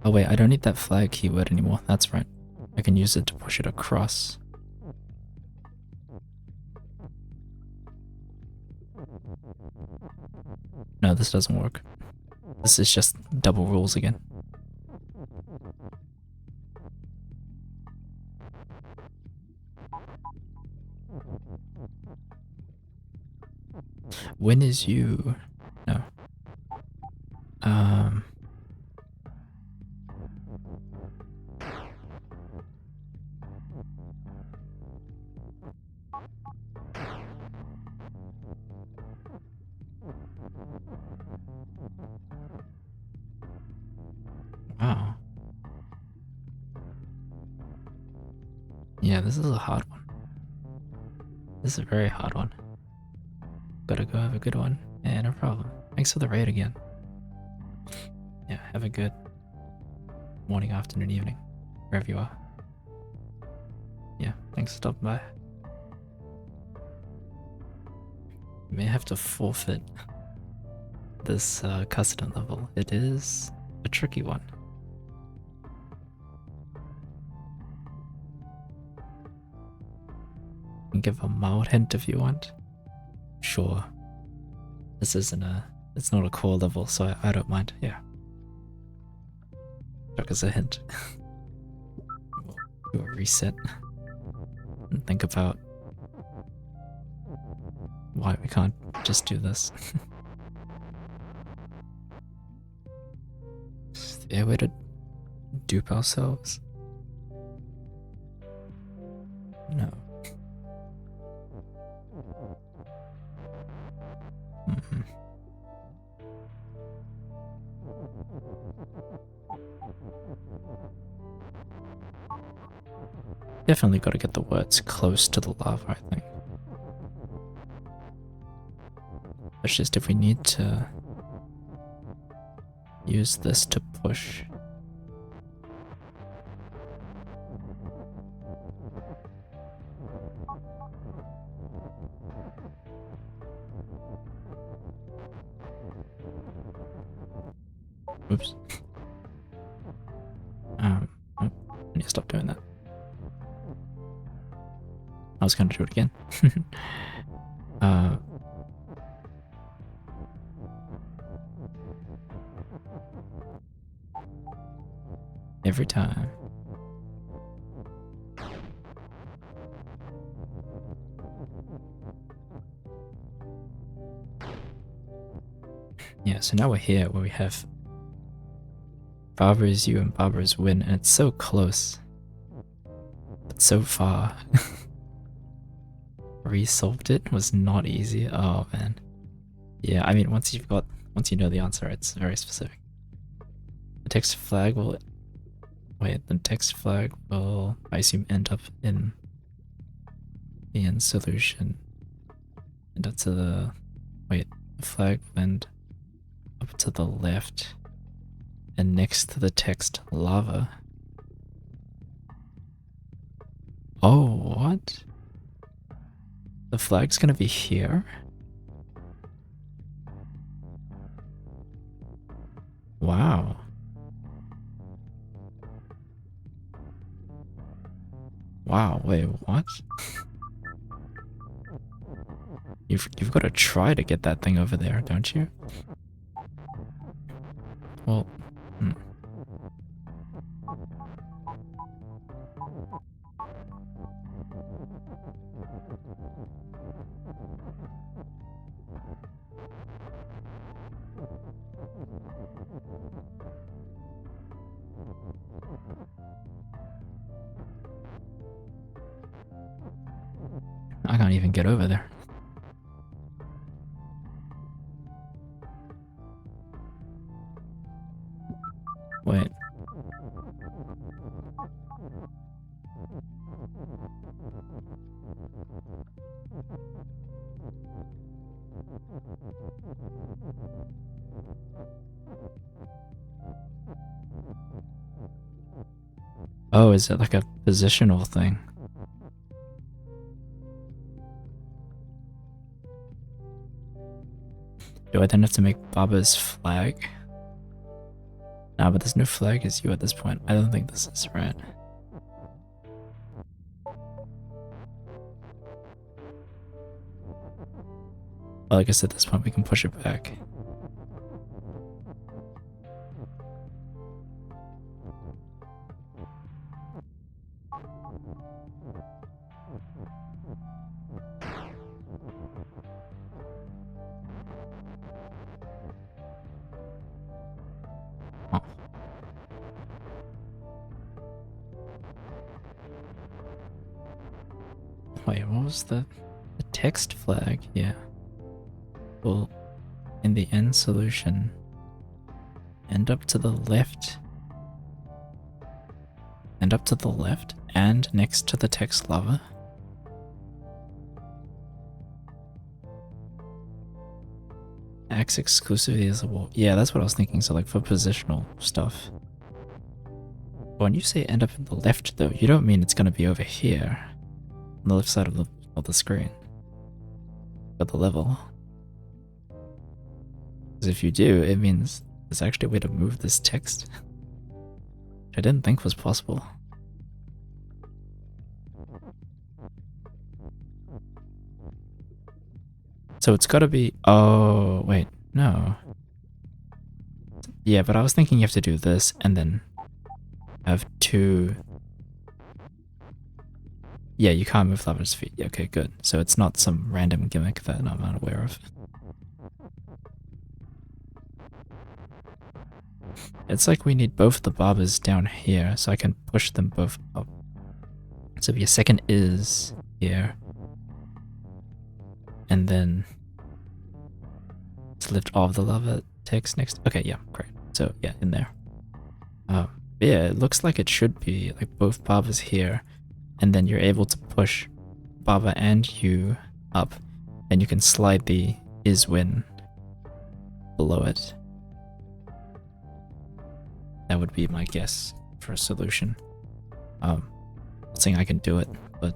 Speaker 1: Oh wait, I don't need that flag keyword anymore. That's right. I can use it to push it across. No, this doesn't work. This is just double rules again. When is you? No. Wow. Yeah, this is a hard one. This is a very hard one. Gotta go have a good one. Yeah, no problem. Thanks for the raid again. Yeah, have a good morning, afternoon, evening, wherever you are. Yeah, thanks for stopping by. You may have to forfeit this custom level. It is a tricky one. You can give a mild hint if you want. Sure. This isn't it's not a core level, so I don't mind, yeah. Took as a hint. We'll do a reset and think about why we can't just do this. Is there a way to dupe ourselves? No. Definitely got to get the words close to the lava, I think. It's just if we need to use this to push. Oops. I need to stop doing that. I was gonna do it again. Every time. Yeah, so now we're here where we have Barbara is you and Barbara is win, and it's so close, but so far. Resolved it was not easy. Oh man. Yeah, I mean, once you know the answer, it's very specific. The text flag will, wait, the text flag will, I assume, end up in the end solution. End up to the, wait, the flag will end up to the left and next to the text lava. Oh, what? The flag's gonna be here? Wow. Wow, wait, what? You've got to try to get that thing over there, don't you? Well, hmm. I can't even get over there. Wait. Oh, is it like a positional thing? Do I then have to make Baba's flag? Nah, but there's no flag as you at this point. I don't think this is right. Well, I guess at this point we can push it back. Oh. Wait, what was the text flag? Yeah. Well, in the end solution, end up to the left. End up to the left and next to the text lava. Acts exclusively as a wall. Yeah, that's what I was thinking. So like for positional stuff. But when you say end up in the left though, you don't mean it's gonna be over here. On the left side of the screen. Of the level. Because if you do, it means there's actually a way to move this text. Which I didn't think was possible. So it's gotta be, oh, wait, no. Yeah, but I was thinking you have to do this and then have two. Yeah, you can't move lava's feet. Yeah, okay, good. So it's not some random gimmick that I'm not aware of. It's like we need both the barbers down here so I can push them both up. So your second is here. And then let's lift all of the lava text next. Okay, yeah, great. So yeah, in there. Yeah, it looks like it should be like both barbers here. And then you're able to push Baba and you up. And you can slide the Iswin below it. That would be my guess for a solution. Not saying I can do it, but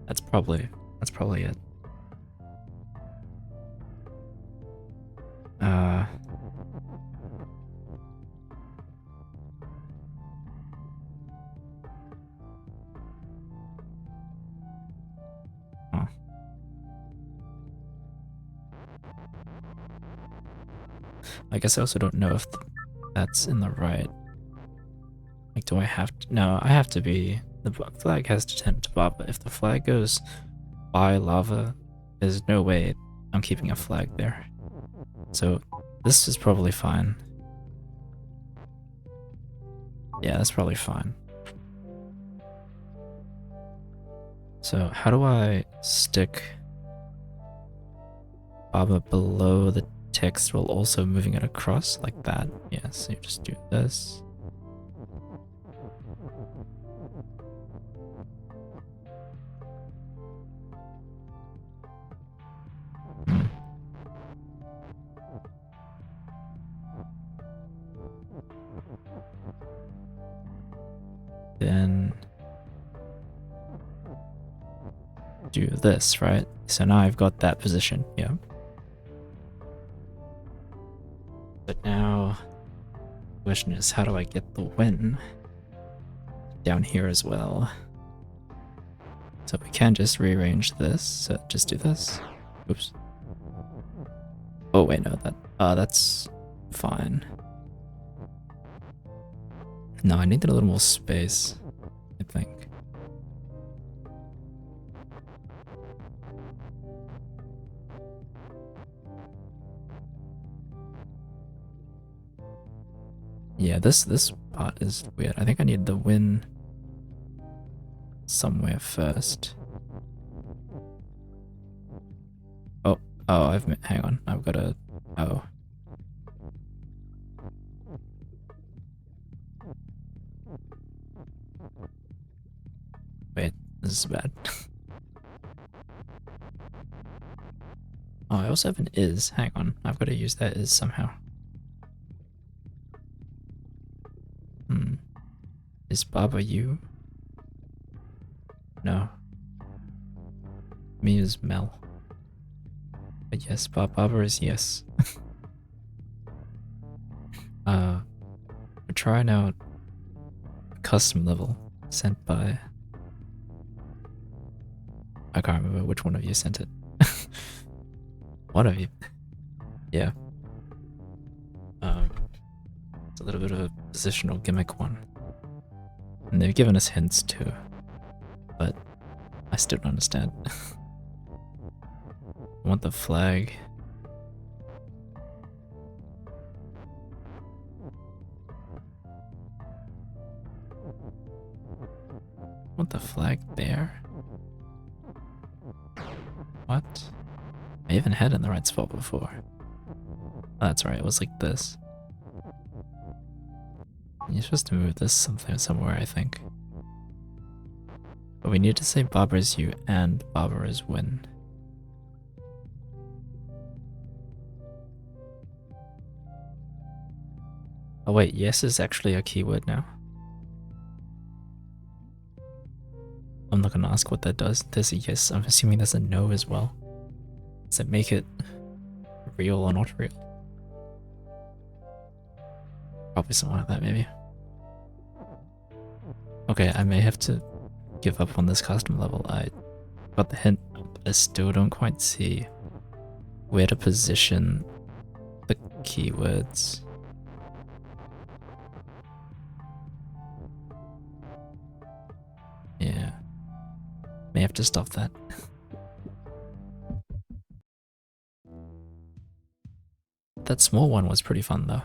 Speaker 1: that's probably it. I guess I also don't know if that's in the right. Like, do I have to? No, I have to be. The flag has to tend to Baba. If the flag goes by lava, there's no way I'm keeping a flag there. So this is probably fine. Yeah, that's probably fine. So how do I stick Baba below the text while also moving it across like that. Yeah, so you just do this. Then do this, right? So now I've got that position, yeah. But now the question is, how do I get the win down here as well? So we can just rearrange this. So just do this. Oops. Oh wait, no, that's fine. No, I needed a little more space, I think. Yeah, this part is weird. I think I need the win somewhere first. Oh, hang on. I've got a, oh. Wait, this is bad. Oh, I also have an is. Hang on. I've got to use that is somehow. Is Baba you? No. Me is Mel. But yes, Baba is yes. We're trying out a custom level sent by... I can't remember which one of you sent it. One of you. Yeah. It's a little bit of a positional gimmick one. And they've given us hints too. But I still don't understand. I want the flag. I want the flag there. What? I even had it in the right spot before. Oh, that's right, it was like this. You're supposed to move this somewhere, I think. But we need to say Baba is you and Baba is win. Oh wait, yes is actually a keyword now. I'm not gonna ask what that does. There's a yes, I'm assuming there's a no as well. Does it make it real or not real? Probably something like that, maybe. Okay, I may have to give up on this custom level. I got the hint, but I still don't quite see where to position the keywords. Yeah. May have to stop that. That small one was pretty fun though.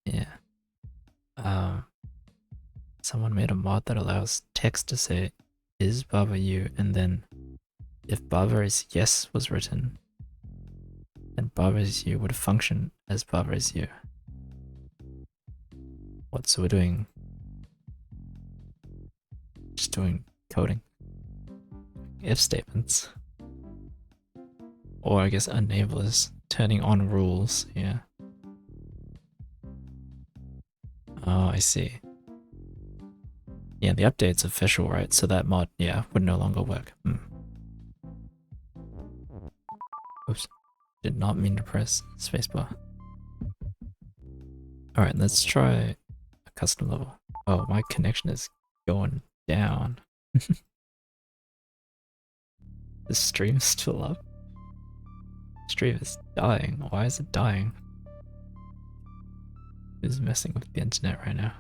Speaker 1: Yeah. Someone made a mod that allows text to say, is Baba you? And then if Baba is yes was written, then Baba is you would function as Baba is you. What, so we're doing... just doing coding. If statements. Or I guess enablers, turning on rules, yeah. Oh, I see. Yeah, the update's official, right? So that mod, yeah, would no longer work. Oops. Did not mean to press spacebar. Alright, let's try a custom level. Oh, my connection is going down. The stream's still up. Stream is dying. Why is it dying? Who's messing with the internet right now?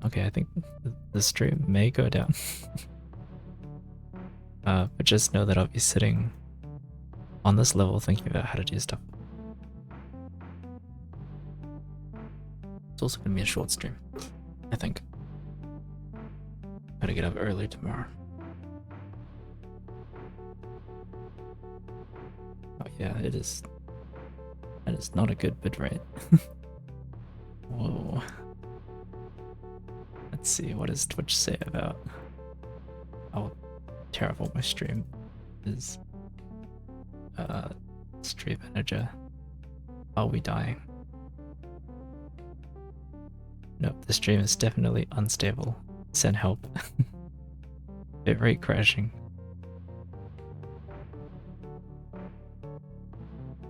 Speaker 1: Okay, I think the stream may go down. But just know that I'll be sitting on this level thinking about how to do stuff. It's also gonna be a short stream, I think. Gotta get up early tomorrow. yeah, it is. That is not a good bitrate. Whoa. Let's see, what does Twitch say about how terrible my stream is? Stream manager. Are we dying? Nope, the stream is definitely unstable. Send help. Bitrate crashing.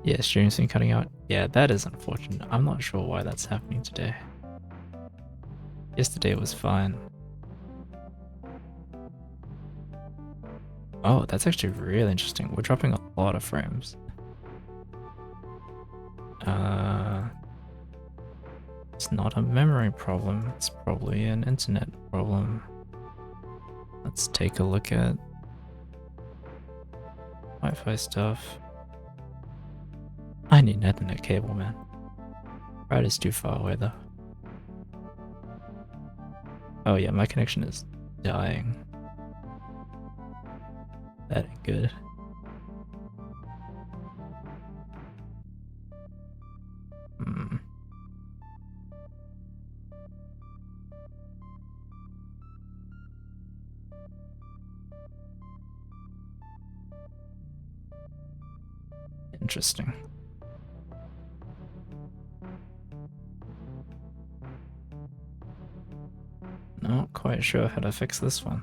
Speaker 1: Yeah, stream's been cutting out. Yeah, that is unfortunate. I'm not sure why that's happening today. Yesterday was fine. Oh, that's actually really interesting. We're dropping a lot of frames. It's not a memory problem. It's probably an internet problem. Let's take a look at Wi-Fi stuff. I need an Ethernet cable, man. Router's too far away though. Oh yeah, my connection is dying. That ain't good. Interesting. Not quite sure how to fix this one.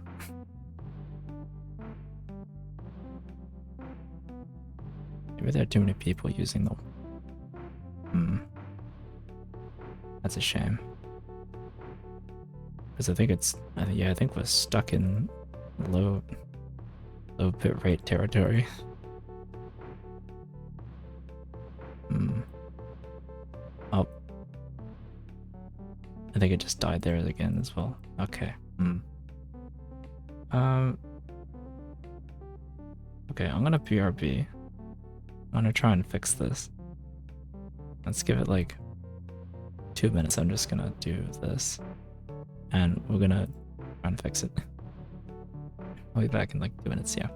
Speaker 1: Maybe there are too many people using them. That's a shame. Because I think it's, yeah, I think we're stuck in low bit rate territory. Oh. I think it just died there again as well. Okay. Okay, I'm gonna BRB. I'm gonna try and fix this. Let's give it like 2 minutes. I'm just gonna do this. And we're gonna try and fix it. I'll be back in like 2 minutes, yeah.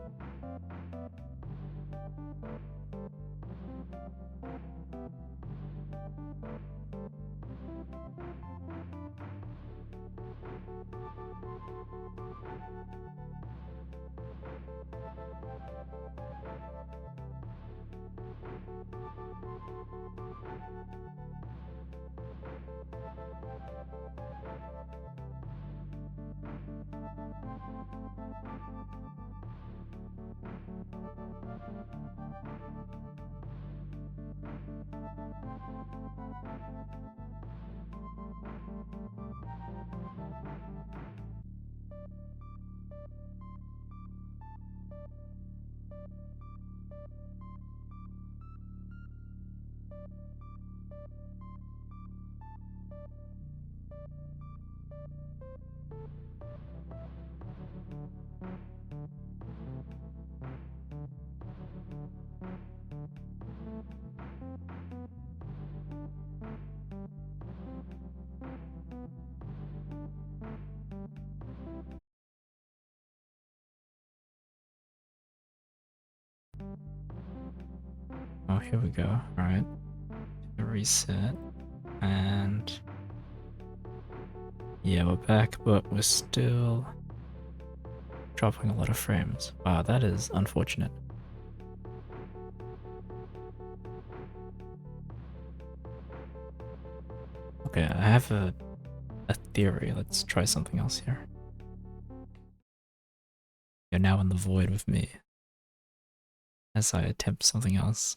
Speaker 1: Oh, here we go. Alright. Reset. And yeah, we're back, but we're still dropping a lot of frames. Wow, that is unfortunate. Okay, I have a theory. Let's try something else here. You're now in the void with me as I attempt something else.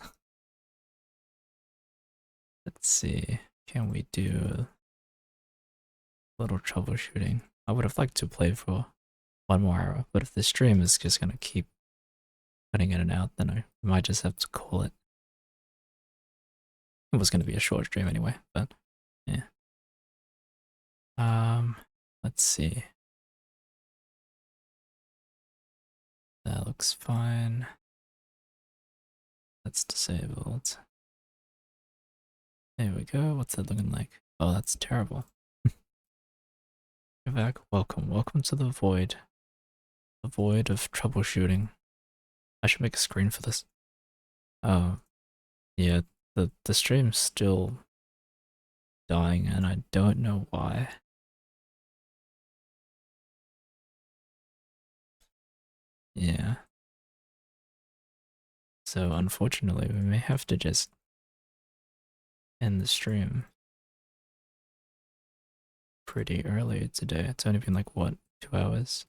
Speaker 1: Let's see. Can we do a little troubleshooting? I would have liked to play for 1 more hour, but if the stream is just gonna keep cutting in and out, then I might just have to call it. It was gonna be a short stream anyway, but yeah. Let's see. That looks fine. That's disabled. There we go. What's that looking like? Oh, that's terrible. You're back. Welcome. Welcome to the void. The void of troubleshooting. I should make a screen for this. Oh, yeah, the stream's still dying and I don't know why. Yeah. So unfortunately we may have to just end the stream pretty early today. It's only been like what, 2 hours?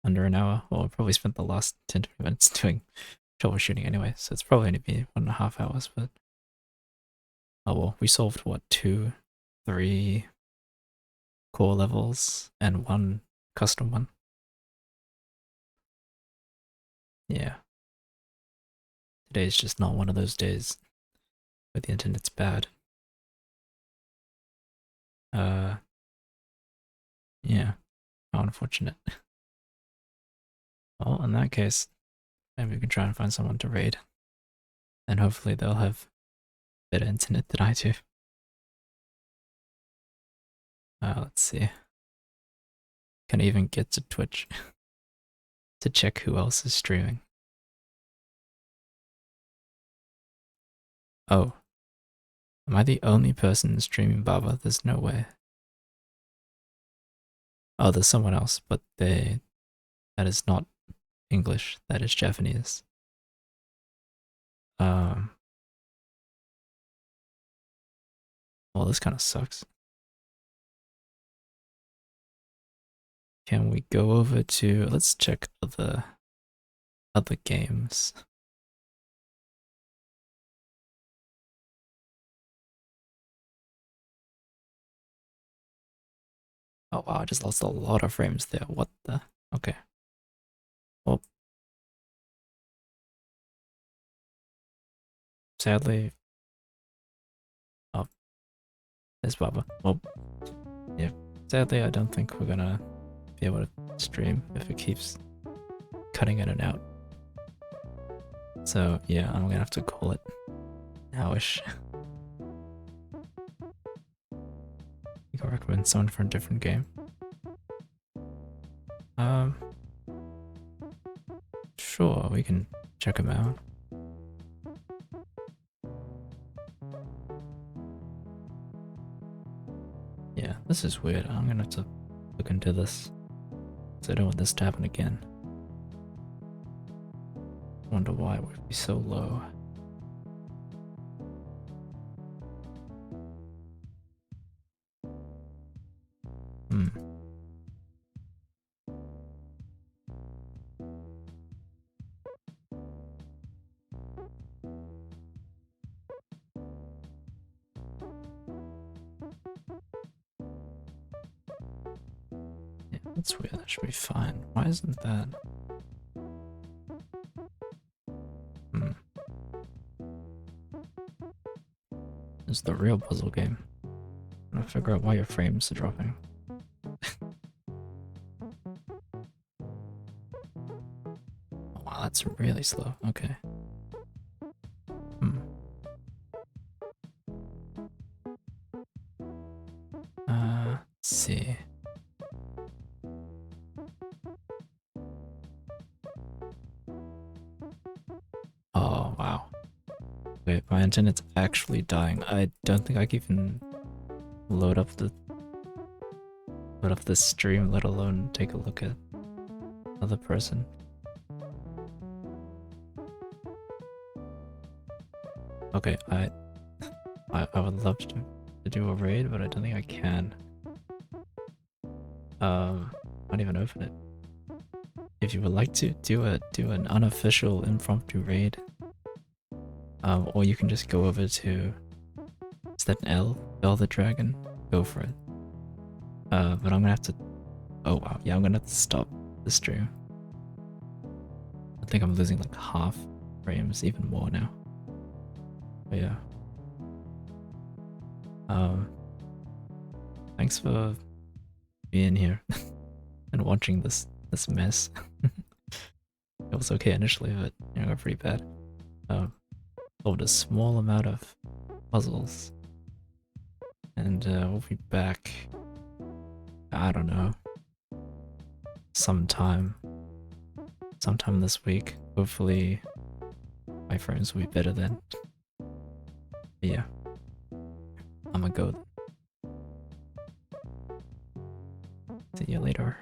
Speaker 1: Under an hour? Well, I probably spent the last 10 to 20 minutes doing troubleshooting anyway, so it's probably only been 1.5 hours, but oh well, we solved what, 3 core levels and 1 custom one. Yeah. Today's just not one of those days where the internet's bad. Yeah, how unfortunate. Well, in that case, maybe we can try and find someone to raid. And hopefully they'll have better internet than I do. Let's see. Can I even get to Twitch to check who else is streaming? Oh. Am I the only person streaming Baba? There's no way. Oh, there's someone else, but that is not English, that is Japanese. Um, well, this kind of sucks. Can we go over to, let's check other games. Oh wow, I just lost a lot of frames there. What the? Okay. Well, sadly, oh, there's Baba. Well, yeah, sadly, I don't think we're gonna be able to stream if it keeps cutting in and out. So yeah, I'm gonna have to call it nowish. You can recommend someone for a different game. Sure, we can check him out. Yeah, this is weird. I'm gonna have to look into this. So I don't want this to happen again. Wonder why it would be so low. Hmm. Yeah, that's weird. That should be fine. Why isn't that? Hmm. It's the real puzzle game. I'm gonna figure out why your frames are dropping. Oh, wow, that's really slow. Okay. Hmm. Let's see. Oh, wow. Wait, my internet's actually dying. I don't think I can even load up the stream, let alone take a look at another person. Okay, I would love to do a raid, but I don't think I can. Not even open it. If you would like to do an unofficial impromptu raid, or you can just go over to, is that an L? Bell the Dragon? Go for it. But I'm gonna have to, oh wow, yeah, I'm gonna have to stop the stream. I think I'm losing like half frames, even more now. But yeah. Thanks for being here and watching this mess. It was okay initially, but it got pretty bad. Solved a small amount of puzzles, and we'll be back. I don't know, sometime this week. Hopefully, iframes will be better then. But yeah. I'ma go. See you later.